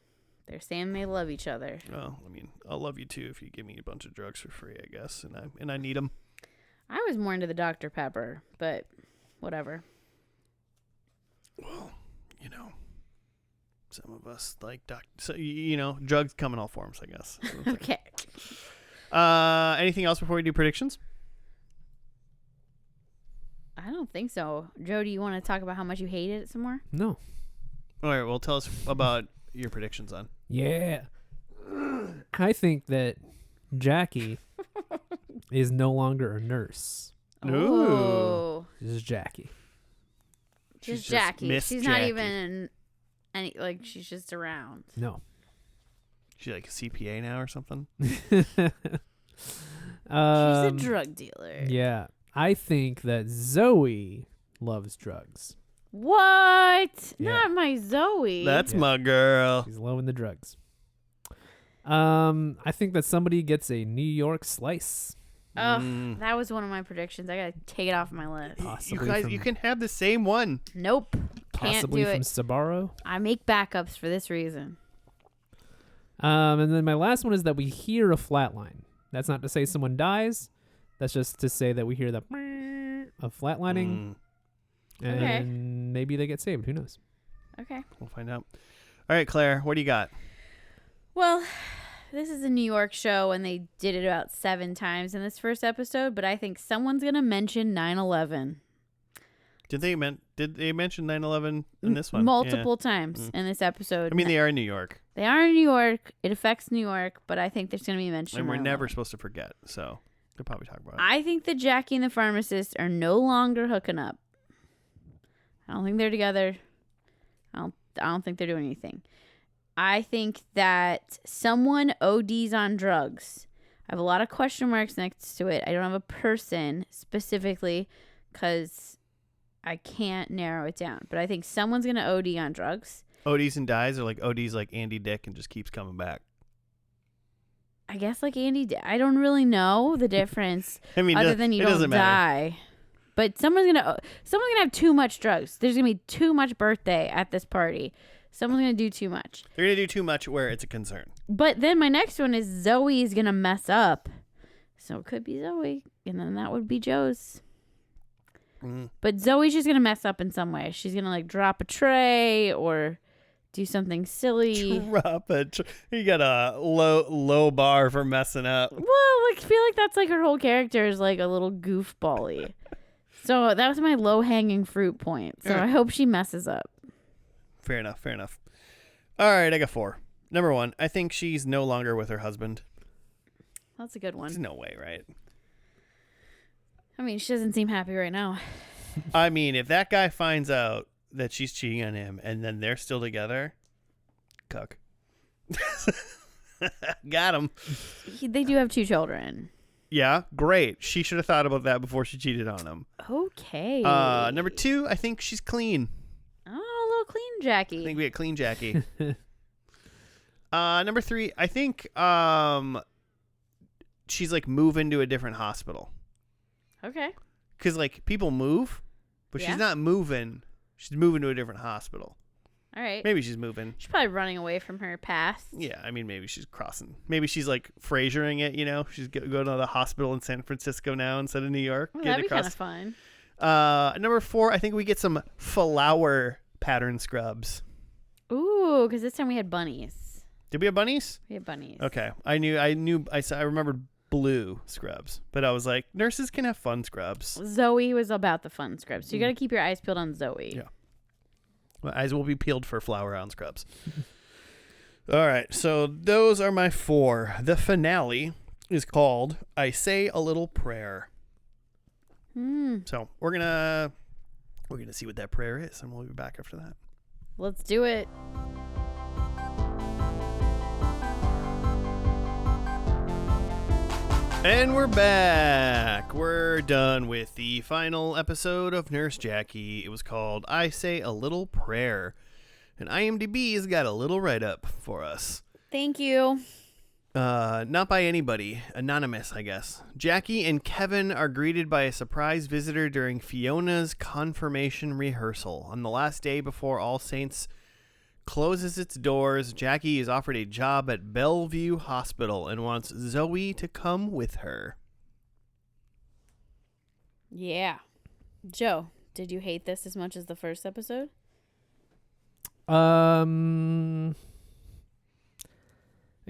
They're saying they love each other. Well, I mean, I'll love you too if you give me a bunch of drugs for free, I guess, and I need them. I was more into the Dr. Pepper, but whatever. Well, some of us like drugs come in all forms, I guess. Okay. Anything else before we do predictions? I don't think so. Joe, do you want to talk about how much you hated it some more? No. All right, well, tell us about your predictions on. Yeah. I think that Jackie is no longer a nurse. Oh. This is Jackie. Just She's Jackie. Miss She's Jackie. not even she's just around. No. She's like a CPA now or something? She's a drug dealer. Yeah. I think that Zoe loves drugs. What? Yeah. Not my Zoe. That's Yeah. my girl. She's low in the drugs. I think that somebody gets a New York slice. Oh, Mm. that was one of my predictions. I gotta take it off my list. You Possibly guys, from, you can have the same one. Nope. Can't possibly do from it. Sabaro. I make backups for this reason. And then my last one is that we hear a flatline. That's not to say someone dies. That's just to say that we hear the of flatlining, and Okay. maybe they get saved. Who knows? Okay. We'll find out. All right, Claire, what do you got? Well, this is a New York show, and they did it about 7 times in this first episode, but I think someone's going to mention 9/11 Did they mention 9/11 in this one? multiple times in this episode. Yeah. I mean, they are in New York, They are in New York. It affects New York, but I think there's going to be mention. and we're 9/11. never supposed to forget. So they'll probably talk about it. I think that Jackie and the pharmacist are no longer hooking up. I don't think they're together. I don't think they're doing anything. I think that someone ODs on drugs. I have a lot of question marks next to it. I don't have a person specifically because I can't narrow it down. But I think someone's going to OD on drugs. ODs and dies, or like ODs like Andy Dick and just keeps coming back. I guess like Andy, I don't really know the difference. I mean, other than you it don't doesn't matter. die. But someone's gonna have too much drugs. There's gonna be too much birthday at this party. Someone's gonna do too much. They're gonna do too much where it's a concern. But then my next one is Zoe's gonna mess up. So it could be Zoe. And then that would be Joe's. Mm. But Zoe's just gonna mess up in some way. She's gonna like drop a tray or do something silly. Drop it. You got a low bar for messing up. Well, like I feel like that's like her whole character is like a little goofball-y. So that was my low-hanging fruit point. So Alright. I hope she messes up. Fair enough. Fair enough. All right, I got 4. Number 1, I think she's no longer with her husband. That's a good There's one. no way, right? I mean, she doesn't seem happy right now. I mean, if that guy finds out that she's cheating on him and then they're still together, cuck. Got him. They do have 2 children. Yeah, great. She should have thought about that before she cheated on him. Okay. Number 2, I think she's clean. Oh, a little clean I Jackie. think we get clean Jackie. Number 3, I think she's like moving to a different hospital. Okay. Because like people move, but Yeah. she's not moving. She's moving to a different hospital. All right. Maybe she's moving. She's probably running away from her past. Yeah, I mean, maybe she's crossing. Maybe she's like Frasering it, you know? She's going to the hospital in San Francisco now instead of New York. Oh, Getting that'd be kind across. of fun. Number 4, I think we get some flower pattern scrubs. Ooh, because this time we had bunnies. Did we have bunnies? We had bunnies. Okay. I remembered blue scrubs, but I was like, nurses can have fun scrubs. Zoe was about the fun scrubs. So you got to keep your eyes peeled on Zoe. Yeah. My eyes will be peeled for flower on scrubs. All right, so those are my 4. The finale is called I Say a Little Prayer. So we're gonna see what that prayer is, and we'll be back after that. Let's do it. And we're back. We're done with the final episode of Nurse Jackie. It was called I Say a Little Prayer. And IMDb has got a little write-up for us. Thank you. Not by anybody. Anonymous, I guess. Jackie and Kevin are greeted by a surprise visitor during Fiona's confirmation rehearsal. On the last day before All Saints closes its doors, Jackie is offered a job at Bellevue Hospital and wants Zoe to come with her. Yeah. Joe, did you hate this as much as the first episode? I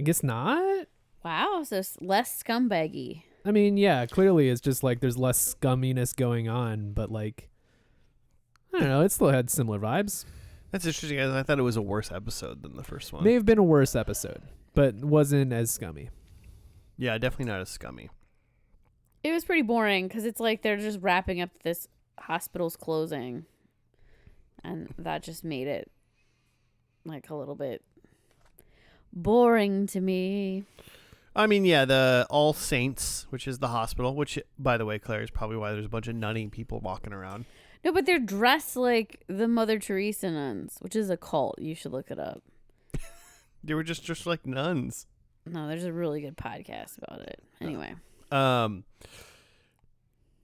guess not. Wow, so less scumbaggy. I mean, yeah, clearly it's just like there's less scumminess going on, but like, I don't know, it still had similar vibes. That's interesting. I thought it was a worse episode than the first one. May have been a worse episode, but wasn't as scummy. Yeah, definitely not as scummy. It was pretty boring because it's like they're just wrapping up this hospital's closing. And that just made it like a little bit boring to me. I mean, yeah, the All Saints, which is the hospital, which, by the way, Claire, is probably why there's a bunch of nutty people walking around. No, but they're dressed like the Mother Teresa nuns, which is a cult. You should look it up. They were just like nuns. No, there's a really good podcast about it. Anyway.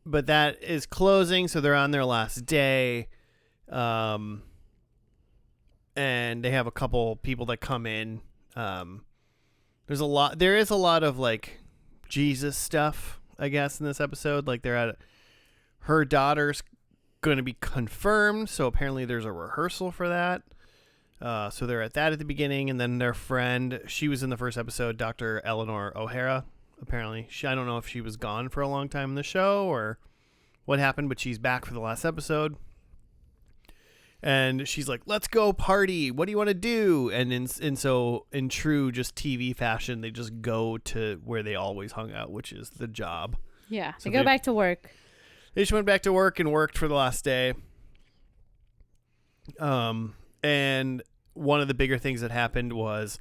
But that is closing, so they're on their last day. And they have a couple people that come in. There is a lot of like Jesus stuff, I guess, in this episode. Like her daughter's going to be confirmed, so apparently there's a rehearsal for that. So they're at that at the beginning, and then their friend, she was in the first episode, Dr. Eleanor O'Hara. Apparently, I don't know if she was gone for a long time in the show or what happened, but she's back for the last episode. And she's like, "Let's go party. What do you want to do?" And so in true just TV fashion, they just go to where they always hung out, which is the job. Yeah, So they go back to work. They just went back to work and worked for the last day. And one of the bigger things that happened was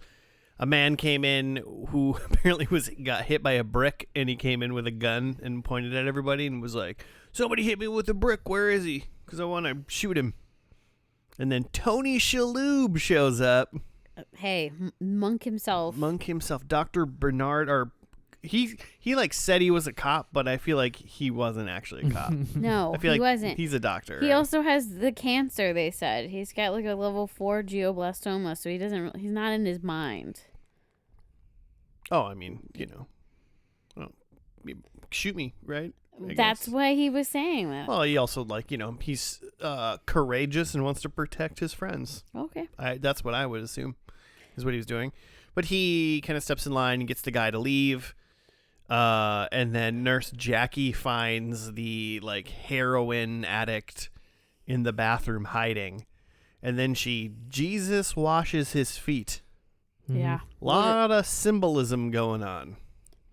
a man came in who apparently got hit by a brick, and he came in with a gun and pointed at everybody and was like, "Somebody hit me with a brick. Where is he? Because I want to shoot him." And then Tony Shalhoub shows up. Hey, Monk himself. Dr. Bernard, or he like said he was a cop, but I feel like he wasn't actually a cop. No, I feel he like wasn't. He's a doctor. He also has the cancer, they said. He's got like a level 4 glioblastoma, so he's not in his mind. Oh, I mean, shoot me, right? That's why he was saying that. Well, he also he's courageous and wants to protect his friends. Okay. That's what I would assume is what he was doing. But he kind of steps in line and gets the guy to leave. And then Nurse Jackie finds the like heroin addict in the bathroom hiding. And then Jesus washes his feet. Yeah. A lot of symbolism going on.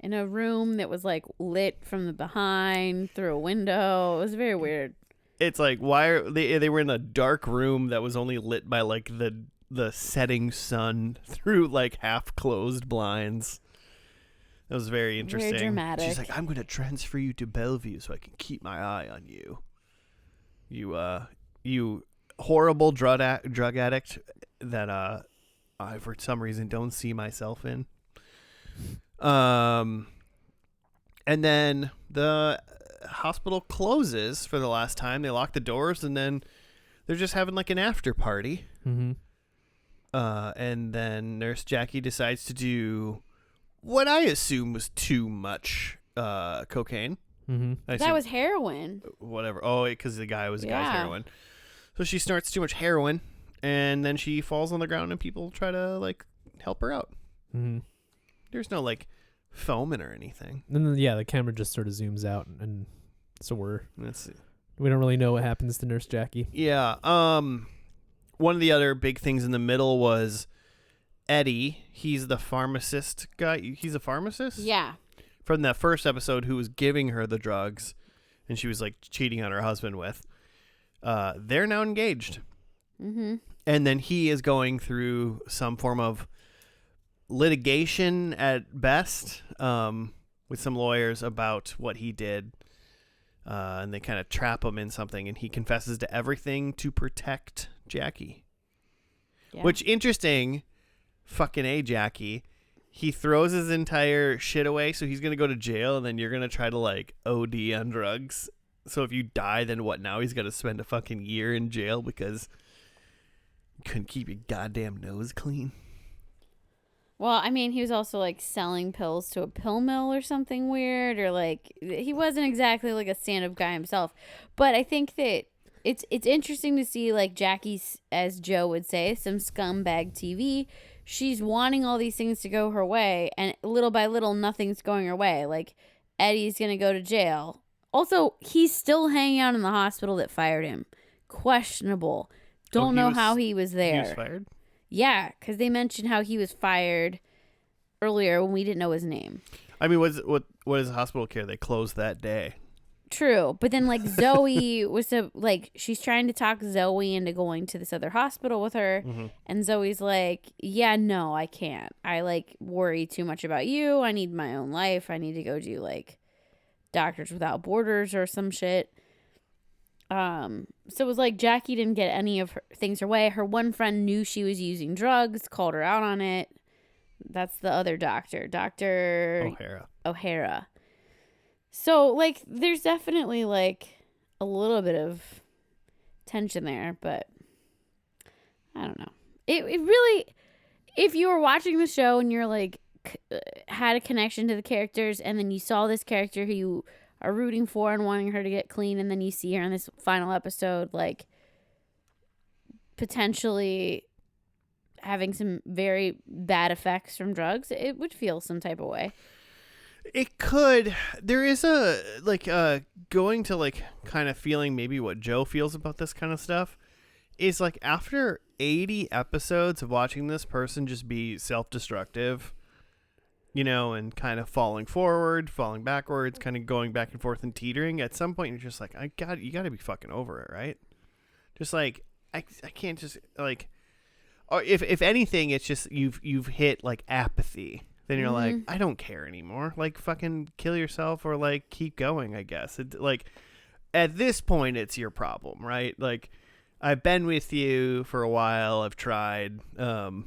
In a room that was like lit from the behind through a window. It was very weird. It's like, why are they were in a dark room that was only lit by like the setting sun through like half closed blinds. That was very interesting. Very dramatic. She's like, "I'm going to transfer you to Bellevue so I can keep my eye on you. You horrible drug addict that I for some reason don't see myself in." And then the hospital closes for the last time. They lock the doors, and then they're just having like an after party. Mm-hmm. And then Nurse Jackie decides to do what I assume was too much cocaine. Mm-hmm. That was heroin. Whatever. Oh, because the guy was a guy's Yeah. heroin. So she snorts too much heroin, and then she falls on the ground, and people try to like help her out. Mm-hmm. There's no like foaming or anything. And then the camera just sort of zooms out, and so Let's see. we don't really know what happens to Nurse Jackie. Yeah. One of the other big things in the middle was Eddie. He's the pharmacist guy. He's a pharmacist? Yeah. From that first episode, who was giving her the drugs and she was like cheating on her husband with. They're now engaged. Mm-hmm. And then he is going through some form of litigation at best with some lawyers about what he did. And they kind of trap him in something, and he confesses to everything to protect Jackie. Yeah. Which, interesting, fucking A, Jackie. He throws his entire shit away, so he's going to go to jail, and then you're going to try to, like, OD on drugs. So if you die, then what now? He's got to spend a fucking year in jail because you couldn't keep your goddamn nose clean. Well, I mean, he was also like selling pills to a pill mill or something weird, or like he wasn't exactly like a stand-up guy himself. But I think that it's interesting to see like Jackie's, as Joe would say, some scumbag TV. She's wanting all these things to go her way, and little by little, nothing's going her way. Like Eddie's gonna go to jail. Also, he's still hanging out in the hospital that fired him. Questionable. Don't know how he was there. He was fired? Yeah, because they mentioned how he was fired earlier when we didn't know his name. I mean, what is hospital care? They closed that day. True, but then like Zoe she's trying to talk Zoe into going to this other hospital with her, and Zoe's like, "Yeah, no, I can't. I like worry too much about you. I need my own life. I need to go do like Doctors Without Borders or some shit." So it was like Jackie didn't get any of her things her way. Her one friend knew she was using drugs, called her out on it. That's the other doctor, Dr. O'Hara. So, like, there's definitely, like, a little bit of tension there, but I don't know. It really, if you were watching the show and you're, like, had a connection to the characters, and then you saw this character who you are rooting for and wanting her to get clean, and then you see her in this final episode, like, potentially having some very bad effects from drugs, it would feel some type of way. It could. There is a, like, going to, like, kind of feeling maybe what Joe feels about this kind of stuff is, like, after 80 episodes of watching this person just be self-destructive, you know, and kind of falling forward, falling backwards, kind of going back and forth and teetering, at some point you're just like, you got to be fucking over it, right? Just like, I can't just, like, or if anything, it's just you've hit, like, apathy. Then you're like, I don't care anymore. Like, fucking kill yourself or, like, keep going, I guess. Like, at this point, it's your problem, right? Like, I've been with you for a while. I've tried. And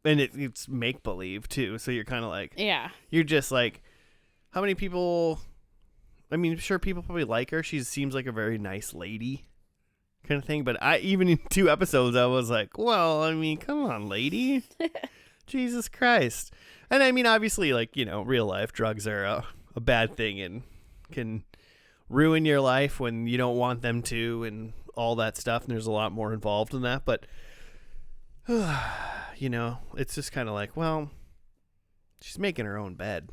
it's make-believe, too. So you're kind of like... Yeah. You're just like, how many people... I mean, sure, people probably like her. She seems like a very nice lady kind of thing. But even in 2 episodes, I was like, well, I mean, come on, lady. Jesus Christ. And I mean, obviously, like, you know, real life drugs are a bad thing and can ruin your life when you don't want them to and all that stuff. And there's a lot more involved in that. But, you know, it's just kind of like, well, she's making her own bed.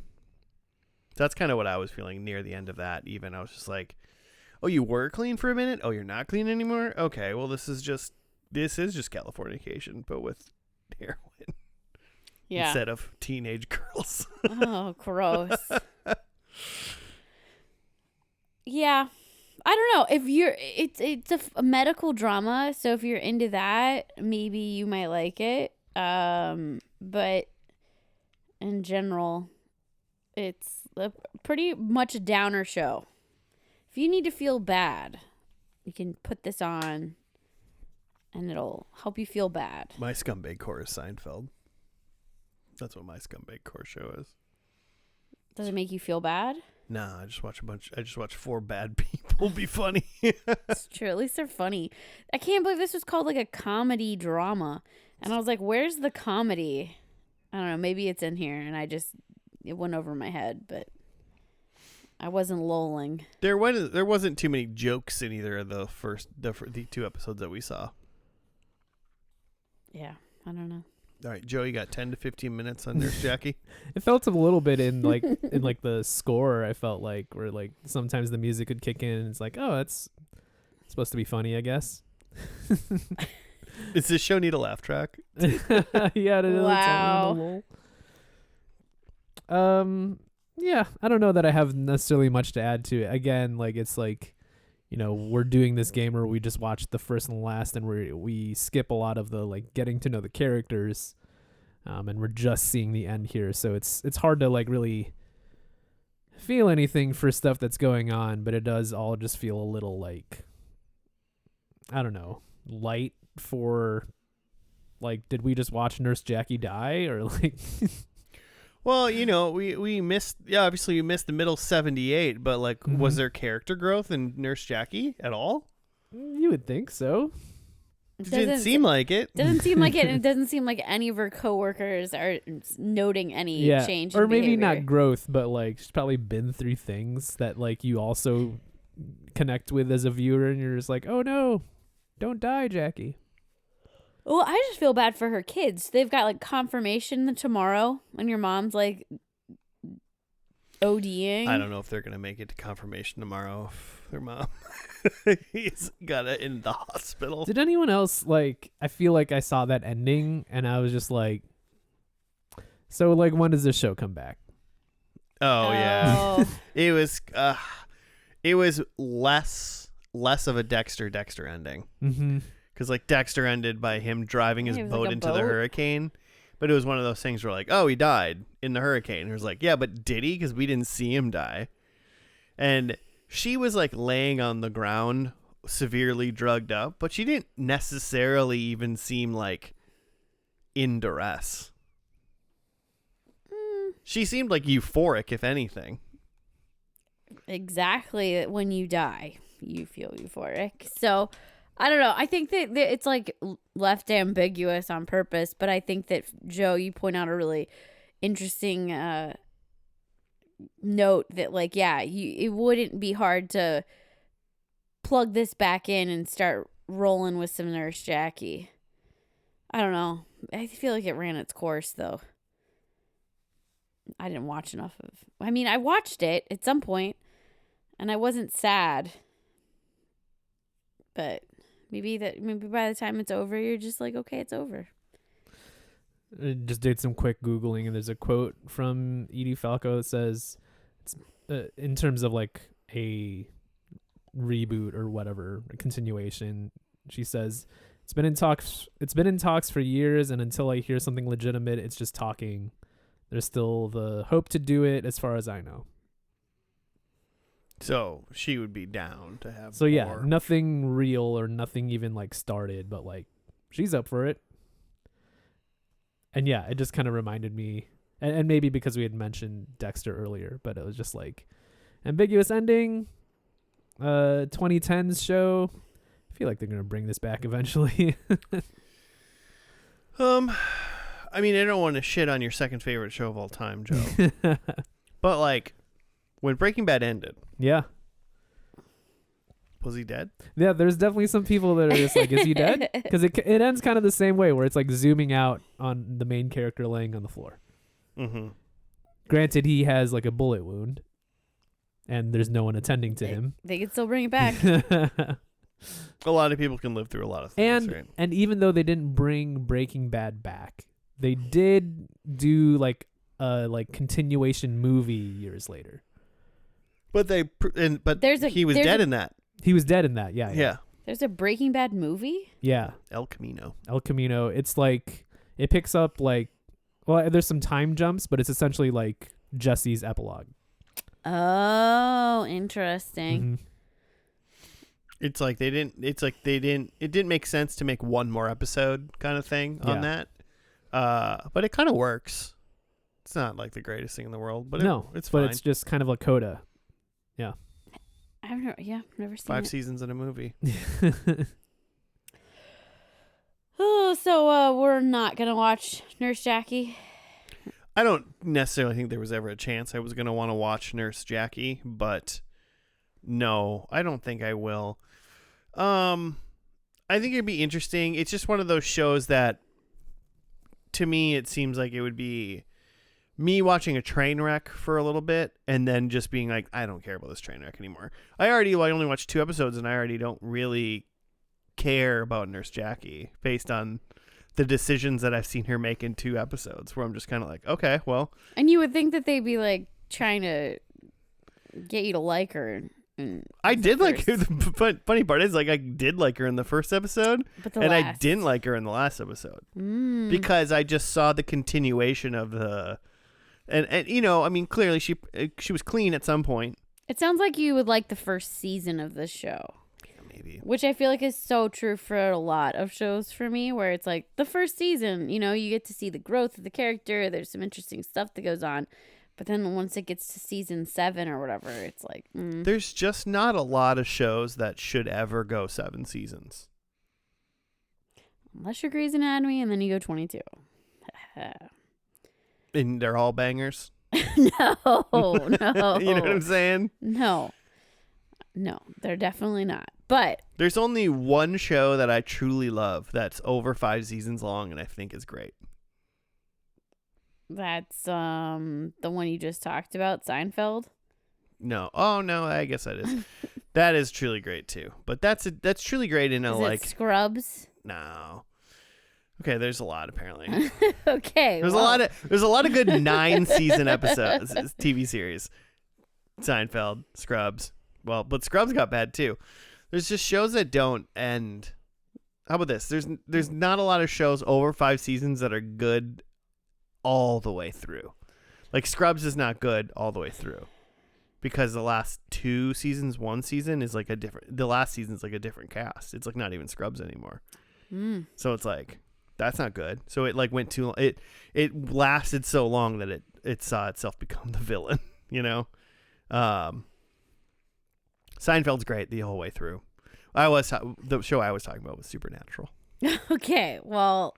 That's kind of what I was feeling near the end of that. Even I was just like, oh, you were clean for a minute? Oh, you're not clean anymore? Okay, well, this is just Californication, but with heroin. Yeah. Instead of teenage girls. Oh, gross. Yeah. I don't know. If you're, it's a medical drama, so if you're into that, maybe you might like it. But in general, it's a pretty much a downer show. If you need to feel bad, you can put this on, and it'll help you feel bad. My scumbag core is Seinfeld. That's what my scumbag core show is. Does it make you feel bad? Nah, I just watch 4 bad people be funny. It's true. At least they're funny. I can't believe this was called like a comedy drama. And I was like, where's the comedy? I don't know. Maybe it's in here and it went over my head, but I wasn't lolling. There wasn't too many jokes in either of the 2 episodes that we saw. Yeah, I don't know. All right, Joe, you got 10 to 15 minutes on Nurse Jackie. It felt a little bit in like the score. I felt like where like sometimes the music would kick in and it's like, oh, that's supposed to be funny, I guess. Does this show need a laugh track? Yeah, wow. Yeah, I don't know that I have necessarily much to add to it. Again, like it's like, you know, we're doing this game where we just watch the first and last, and we skip a lot of the like getting to know the characters, and we're just seeing the end here. So it's hard to like really feel anything for stuff that's going on, but it does all just feel a little like, I don't know, light for like, did we just watch Nurse Jackie die or like? Well, you know, we missed, obviously we missed the middle 78, but like, was there character growth in Nurse Jackie at all? You would think so. It didn't seem like it. Doesn't seem like it, and it doesn't seem like any of her coworkers are noting any change in or maybe behavior. not growth, but like she's probably been through things that like you also connect with as a viewer, and you're just like, oh no, don't die, Jackie. Well, I just feel bad for her kids. They've got like confirmation tomorrow, and your mom's like ODing. I don't know if they're gonna make it to confirmation tomorrow. If their mom, he's got it in the hospital. Did anyone else like? I feel like I saw that ending, and I was just like, so like, when does this show come back? Oh yeah, it was less of a Dexter ending. Mm-hmm. Because, like, Dexter ended by him driving his boat like into the hurricane. But it was one of those things where, like, oh, he died in the hurricane. And it was like, yeah, but did he? Because we didn't see him die. And she was, like, laying on the ground, severely drugged up, but she didn't necessarily even seem like in duress. She seemed like euphoric, if anything. Exactly. When you die, you feel euphoric. So I don't know. I think that it's like left ambiguous on purpose, but I think that, Joe, you point out a really interesting note that, like, yeah, it wouldn't be hard to plug this back in and start rolling with some Nurse Jackie. I don't know. I feel like it ran its course, though. I didn't watch enough of. I mean, I watched it at some point, and I wasn't sad. But maybe by the time it's over, you're just like, okay, it's over. I just did some quick Googling, and there's a quote from Edie Falco that says, in terms of like a reboot or whatever, a continuation, she says, It's been in talks for years, and until I hear something legitimate, it's just talking. There's still the hope to do it, as far as I know. So she would be down to have. So yeah, more. nothing real or nothing even like started, but like she's up for it. And yeah, it just kind of reminded me, and maybe because we had mentioned Dexter earlier, but it was just like ambiguous ending. 2010s show. I feel like they're gonna bring this back eventually. I mean, I don't want to shit on your second favorite show of all time, Joe. But like, when Breaking Bad ended, Yeah. was he dead? Yeah, there's definitely some people that are just like, is he dead? Because it ends kind of the same way, where it's like zooming out on the main character laying on the floor. Mm-hmm. Granted, he has like a bullet wound, and there's no one attending to him. They could still bring it back. A lot of people can live through a lot of things, right? And even though they didn't bring Breaking Bad back, they did do like a continuation movie years later. But he was dead in that. He was dead in that. Yeah. Yeah. There's a Breaking Bad movie? Yeah. El Camino. El Camino. It's like, it picks up like, well, there's some time jumps, but it's essentially like Jesse's epilogue. Oh, interesting. Mm-hmm. It's like it didn't make sense to make one more episode kind of thing on that. But it kind of works. It's not like the greatest thing in the world, but it's fine. But it's just kind of like Coda. Yeah. I've never seen 5 it. seasons in a movie. Oh, so we're not gonna watch Nurse Jackie. I don't necessarily think there was ever a chance I was going to want to watch Nurse Jackie, but no, I don't think I will. I think it'd be interesting. It's just one of those shows that, to me, it seems like it would be me watching a train wreck for a little bit and then just being like, I don't care about this train wreck anymore. I only watched 2 episodes and I already don't really care about Nurse Jackie based on the decisions that I've seen her make in 2 episodes, where I'm just kind of like, okay, well. And you would think that they'd be like trying to get you to like her. I did like her. The funny part is, like, I did like her in the first episode, and I didn't like her in the last episode because I just saw the continuation of the, and you know, I mean, clearly she was clean at some point. It sounds like you would like the first season of the show. Maybe. Which I feel like is so true for a lot of shows for me, where it's like the first season, you know, you get to see the growth of the character. There's some interesting stuff that goes on. But then once it gets to season 7 or whatever, it's like... There's just not a lot of shows that should ever go 7 seasons. Unless you're Grey's Anatomy and then you go 22. And they're all bangers? No. You know what I'm saying? No, they're definitely not. But there's only one show that I truly love that's over 5 seasons long and I think is great. That's the one you just talked about, Seinfeld. No. Oh no, I guess that is. That is truly great too. But that's truly great in a Is like it Scrubs. No. Okay, there's a lot apparently. Okay. There's a lot of good 9-season episodes, TV series. Seinfeld, Scrubs. Well, but Scrubs got bad too. There's just shows that don't end. How about this? There's not a lot of shows over 5 seasons that are good all the way through. Like Scrubs is not good all the way through. because the last 2 seasons, 1 season is like the last season's like a different cast. It's like not even Scrubs anymore. So it's like, that's not good. So it like went too, it lasted so long that it saw itself become the villain, you know? Seinfeld's great the whole way through. The show I was talking about was Supernatural. Okay, well,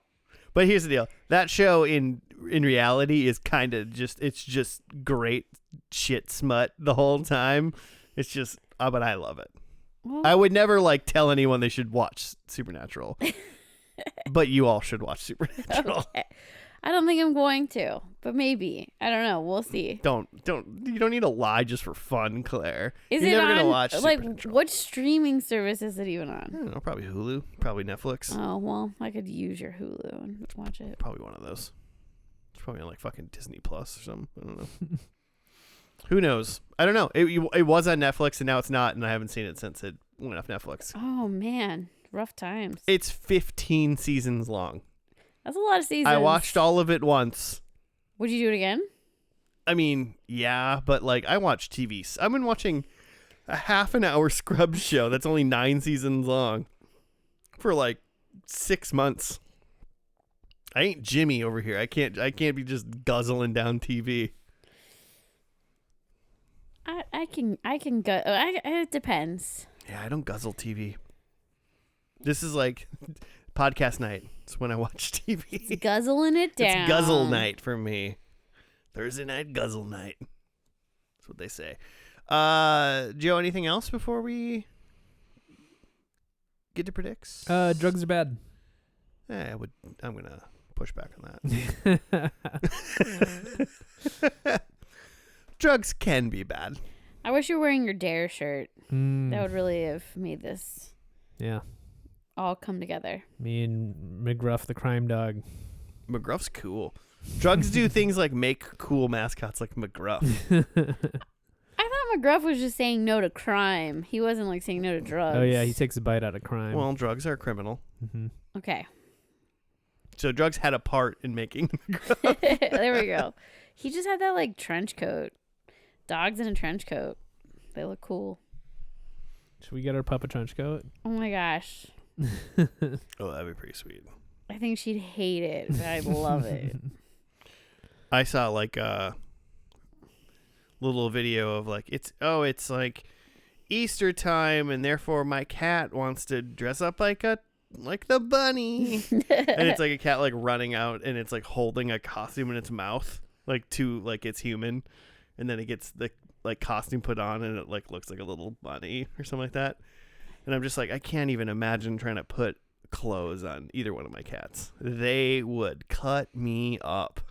but here's the deal. That show in reality is kind of it's just great shit smut the whole time. It's just, but I love it. well I would never like tell anyone they should watch Supernatural, but you all should watch Supernatural. okay. I don't think I'm going to, but maybe. I don't know. We'll see. You don't need to lie just for fun, Claire. Is You're it never on, gonna watch like, Supernatural. what streaming service is it even I on? don't know, probably Hulu, probably Netflix, Oh, well, I could use your Hulu and watch it. probably one of those. It's probably on like fucking Disney Plus or something. I don't know. Who knows? I don't know. It was on Netflix and now it's not, and I haven't seen it since it went off Netflix. Oh, man. Rough times. It's 15 seasons long. That's a lot of seasons. I watched all of it once. Would you do it again? I mean, yeah, but like I watch TV. I've been watching a half an hour Scrubs show that's only 9 seasons long for like 6 months. I ain't Jimmy over here. I can't be just guzzling down TV. I can go. It depends. Yeah, I don't guzzle TV. This is like podcast night. It's when I watch TV. It's guzzling it down. It's guzzle night for me. Thursday night guzzle night. That's what they say. Joe, anything else before we get to predicts? Drugs are bad. I'm gonna push back on that. Drugs can be bad. I wish you were wearing your Dare shirt. Mm, That would really have made this yeah. all come together. Me and McGruff, the crime dog. McGruff's cool. Drugs do things like make cool mascots like McGruff. I thought McGruff was just saying no to crime. He wasn't like saying no to drugs. Oh yeah, he takes a bite out of crime. Well, drugs are criminal. Mm-hmm. Okay. So drugs had a part in making There we go. He just had that like trench coat. Dogs in a trench coat. They look cool. Should we get our pup a trench coat? Oh my gosh. Oh, that'd be pretty sweet. I think she'd hate it, but I'd love it. I saw like a little video of like it's like Easter time and therefore my cat wants to dress up like the bunny. And it's like a cat like running out and it's like holding a costume in its mouth like it's human, and then it gets the like costume put on and it like looks like a little bunny or something like that. And I'm just like, I can't even imagine trying to put clothes on either one of my cats. They would cut me up.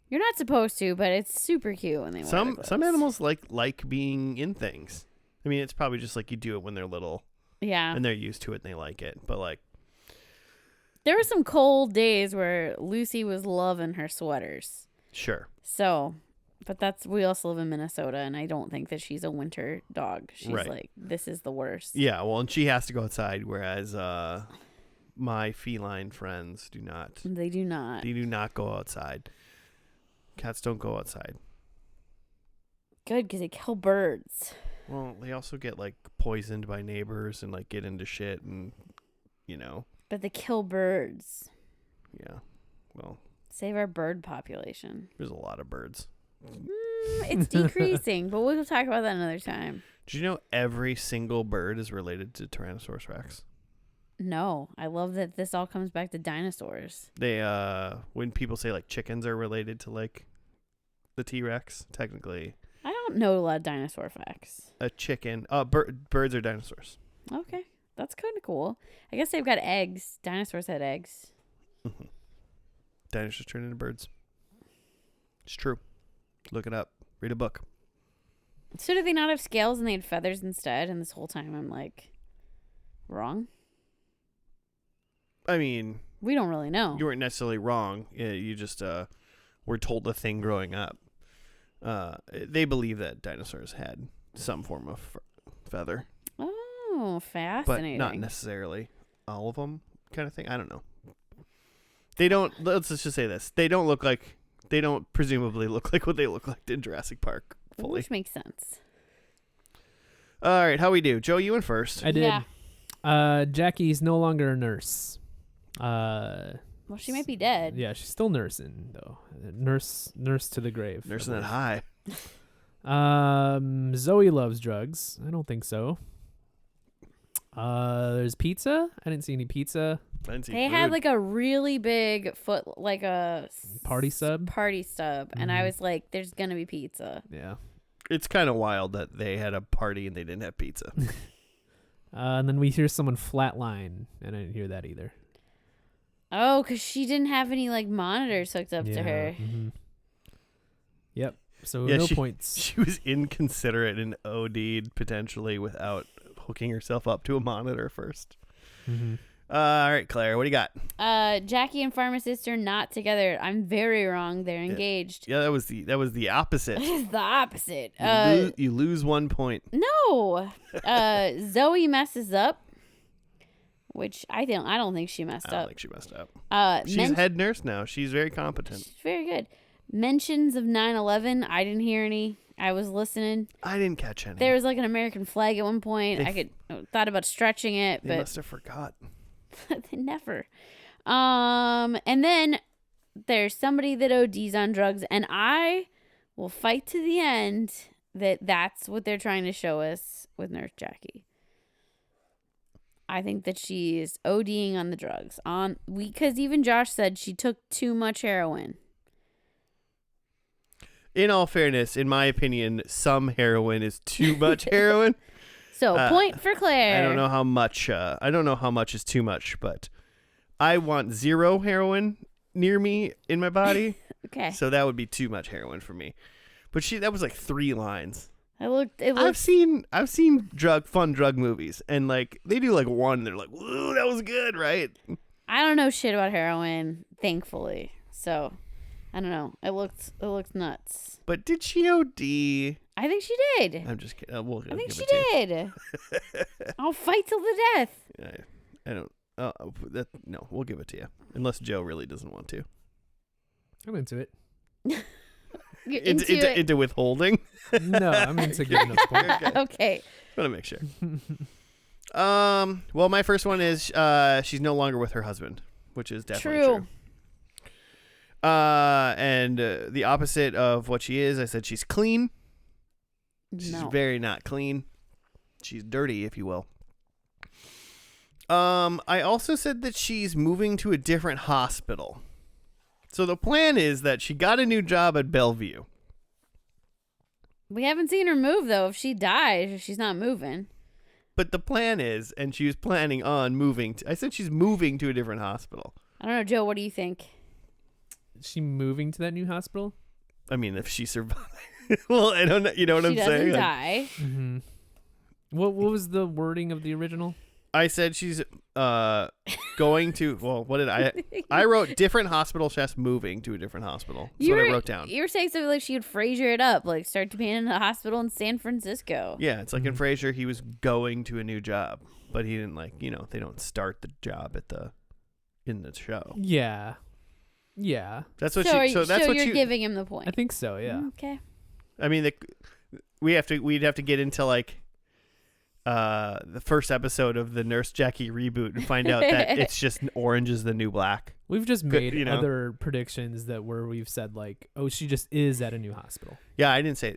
You're not supposed to, but it's super cute when they wear the Some clothes. animals like being in things. I mean, it's probably just like you do it when they're little Yeah. and they're used to it and they like it. But like, There were some cold days where Lucy was loving her sweaters. sure. So, but we also live in Minnesota, and I don't think that she's a winter dog. She's Right. like, this is the worst. Yeah, well, and she has to go outside, whereas my feline friends do not. They do not. They do not go outside. Cats don't go outside. Good, because they kill birds. Well, they also get like poisoned by neighbors and like get into shit and, you know, But they kill birds. yeah. Well, Save our bird population. there's a lot of birds. It's decreasing, but we'll talk about that another time. Did you know every single bird is related to Tyrannosaurus Rex? No, I love that this all comes back to dinosaurs. They when people say like chickens are related to like the T-Rex, technically I don't know a lot of dinosaur facts. a chicken birds are dinosaurs. Okay, that's kind of cool. I guess they've got eggs. Dinosaurs had eggs. Dinosaurs turn into birds. It's true. Look it up. Read a book. So did they not have scales and they had feathers instead? And this whole time I'm like, wrong? I mean, We don't really know. you weren't necessarily wrong. You just were told a thing growing up. They believe that dinosaurs had some form of feather, Oh, but fascinating. not necessarily all of them kind of thing. I don't know. They don't, let's just say this. They don't presumably look like what they look like in Jurassic Park Hopefully. Which makes sense. All right, how we do? Joe, you went first. I did. Yeah. Jackie's no longer a nurse. Well, she might be dead. Yeah, she's still nursing though. Nurse to the grave. I Nursing it believe. high. Zoe loves drugs. I don't think so. There's pizza. I didn't see any pizza. I didn't see They food. had like a really big like a Party sub? and I Mhm. was like, "There's gonna be pizza." Yeah. It's kind of wild that they had a party and they didn't have pizza. And then we hear someone flatline, and I didn't hear that either. Oh, because she didn't have any like monitors hooked up to her. Mhm. Yep. So Yeah, no she- points. She was inconsiderate and OD'd potentially without hooking herself up to a monitor first. Mm-hmm. All right, Claire, what do you got? Jackie and pharmacist are not together. I'm very wrong. They're engaged. Yeah, that was the opposite. It's the opposite. You lose 1 point. No. Zoe messes up, which I don't think she messed I don't up. think she messed up. She's She's head nurse now. She's very competent. very good. Mentions of 9/11. I didn't hear any. I was listening. I didn't catch any. There was like an American flag at one point. They Thought about stretching it, they but must have forgot. they never. And then there's somebody that ODs on drugs, and I will fight to the end that that's what they're trying to show us with Nurse Jackie. I think that she's ODing on the drugs. Because even Josh said she took too much heroin. In all fairness, in my opinion, some heroin is too much heroin. So point for Claire. I don't know how much. I don't know how much is too much, but I want 0 heroin near me in my body. Okay. So that would be too much heroin for me. But that was like 3 lines. It looked. I've seen fun drug movies, and like they do like one, and they're like, "Woo, that was good," right? I don't know shit about heroin, thankfully. So I don't know. It looked nuts. But did she OD? I think she did. I'm just kidding. I think she did. I'll fight till the death. I don't. No, we'll give it to you, unless Joe really doesn't want to. I'm into it. You're into it. Into withholding. No, I'm into giving up points. Okay. Want to make sure. Well, my first one is she's no longer with her husband, which is definitely true. And the opposite of what she is, I said she's clean. She's No. very not clean. She's dirty, if you will. I also said that she's moving to a different hospital. So the plan is that she got a new job at Bellevue. We haven't seen her move though. If she dies, she's not moving. But the plan is, and she was planning on moving. I said she's moving to a different hospital. I don't know, Joe. What do you think? Is she moving to that new hospital? I mean, if she survives. Well, I don't know. You know what She I'm doesn't saying? die. Mm-hmm. What was the wording of the original? I said she's going to. Well, what did I wrote different hospital. She's moving to a different hospital. That's what I wrote down. You were saying something like she would Frasier it up, like start to be in a hospital in San Francisco. Yeah, it's like in Frasier, he was going to a new job, but he didn't they don't start the job in the show. Yeah. Yeah. That's what you're giving him the point. I think so, yeah. Okay. I mean, we'd have to get into like the first episode of the Nurse Jackie reboot and find out that it's just Orange is the New Black. We've just made you know. other predictions where we've said like, oh, she just is at a new hospital. Yeah, I didn't say.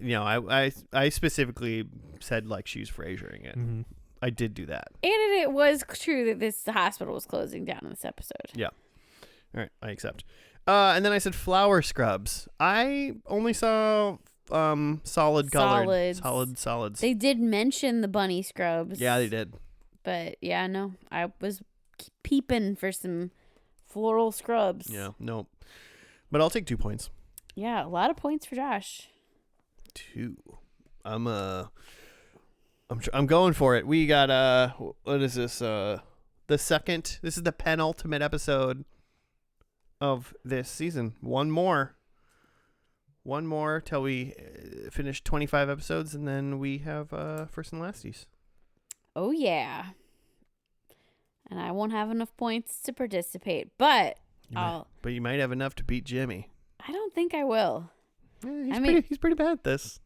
I specifically said like she's Frasering it. Mm-hmm. I did do that. And it was true that this hospital was closing down in this episode. Yeah. All right, I accept. And then I said flower scrubs. I only saw solid colored solids. They did mention the bunny scrubs. Yeah, they did. But yeah, no, I was peeping for some floral scrubs. Yeah, no. But I'll take 2 points. Yeah, a lot of points for Josh. 2. I'm going for it. We got what is this? This is the penultimate episode of this season. One more till we finish 25 episodes, and then we have first and lasties. Oh yeah. And I won't have enough points to participate, but But you might have enough to beat Jimmy. I don't think I will. Yeah, he's pretty bad at this.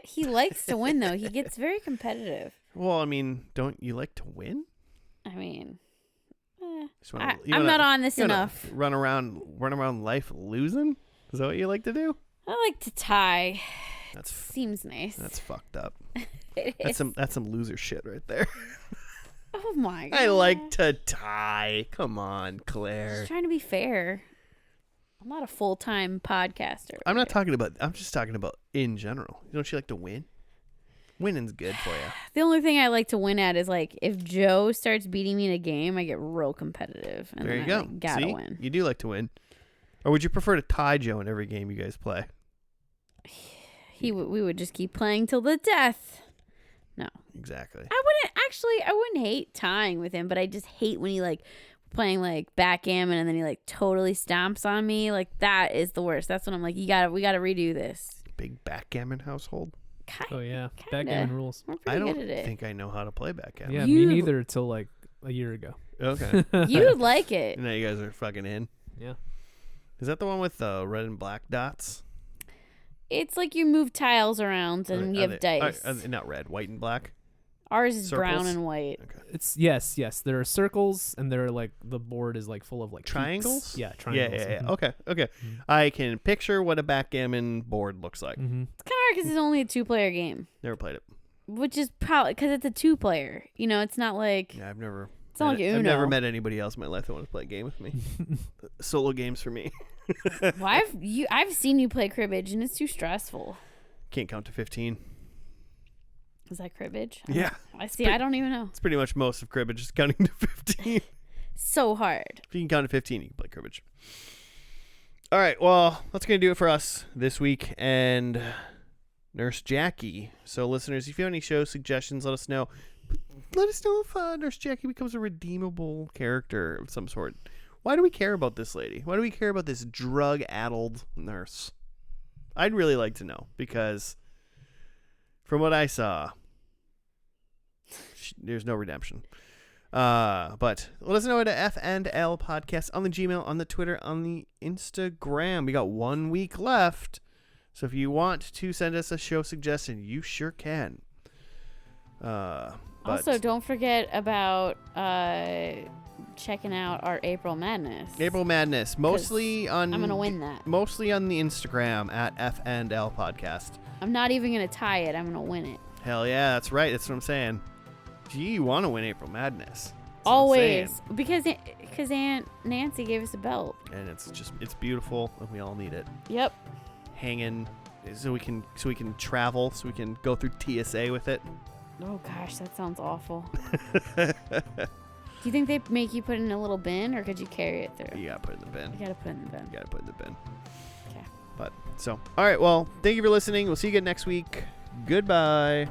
He likes to win though. He gets very competitive. Well, I mean, don't you like to win? I mean, Just wanna- you I'm wanna- not on this you wanna enough. Run around life losing? Is that what you like to do? I like to tie. That's Seems nice. That's fucked up. It is. That's some loser shit right there. Oh my god. I like to tie. Come on, Claire. Just trying to be fair. I'm not a full-time podcaster. I'm not talking about. I'm just talking about in general. Don't you like to win? Winning's good for you. The only thing I like to win at is like if Joe starts beating me in a game, I get real competitive. And There then you I, go. like, gotta See? win. You do like to win. Or would you prefer to tie Joe in every game you guys play? We would just keep playing till the death. No. Exactly. I wouldn't hate tying with him, but I just hate when he like playing like backgammon and then he like totally stomps on me. Like that is the worst. That's when I'm like, we gotta redo this. Big backgammon household. Oh yeah, Kinda. backgammon rules. We're I pretty don't good at it. think I know how to play backgammon. Yeah, You- me neither till like a year ago. Okay. You'd like it. Now you guys are fucking in. Yeah. Is that the one with red and black dots? It's like you move tiles around and you have dice. Are they not red, white and black? Ours is circles? brown and white. Okay. It's yes. There are circles, and they're like the board is like full of like peaks. Triangles? Yeah, triangles. Yeah. Mhm. Okay. Mhm. I can picture what a backgammon board looks like. Mhm. It's kind of hard because it's only a 2-player game, Never played it. which is probably because it's a 2-player. You know, it's not like Yeah, I've never. it's not like Uno. I've never met anybody else in my life that wants to play a game with me. Solo games for me. Well, I've seen you play cribbage and it's too stressful. Can't count to 15. Is that cribbage? Yeah. I see. I don't even know. It's pretty much most of cribbage is counting to 15. So hard. If you can count to 15, you can play cribbage. All right, well, that's going to do it for us this week and Nurse Jackie. So, listeners, if you have any show suggestions, let us know. Let us know if Nurse Jackie becomes a redeemable character of some sort. Why do we care about this lady? Why do we care about this drug-addled nurse? I'd really like to know, because from what I saw, there's no redemption. But let us know at F&L Podcast on the Gmail, on the Twitter, on the Instagram. We got 1 week left. So if you want to send us a show suggestion, you sure can. Also, don't forget about checking out our April Madness. April Madness, mostly on. I'm gonna win that. Mostly on the Instagram at F&L Podcast. I'm not even gonna tie it. I'm gonna win it. Hell yeah, that's right. That's what I'm saying. Gee, you want to win April Madness? That's what I'm Always, saying. because Aunt Nancy gave us a belt. And it's beautiful, and we all need it. Yep. Hanging, so we can travel, so we can go through TSA with it. Oh gosh, that sounds awful. Do you think they make you put it in a little bin, or could you carry it through? You gotta put it in the bin. You gotta put it in the bin. You gotta put it in the bin. Okay. But so, all right. Well, thank you for listening. We'll see you again next week. Goodbye.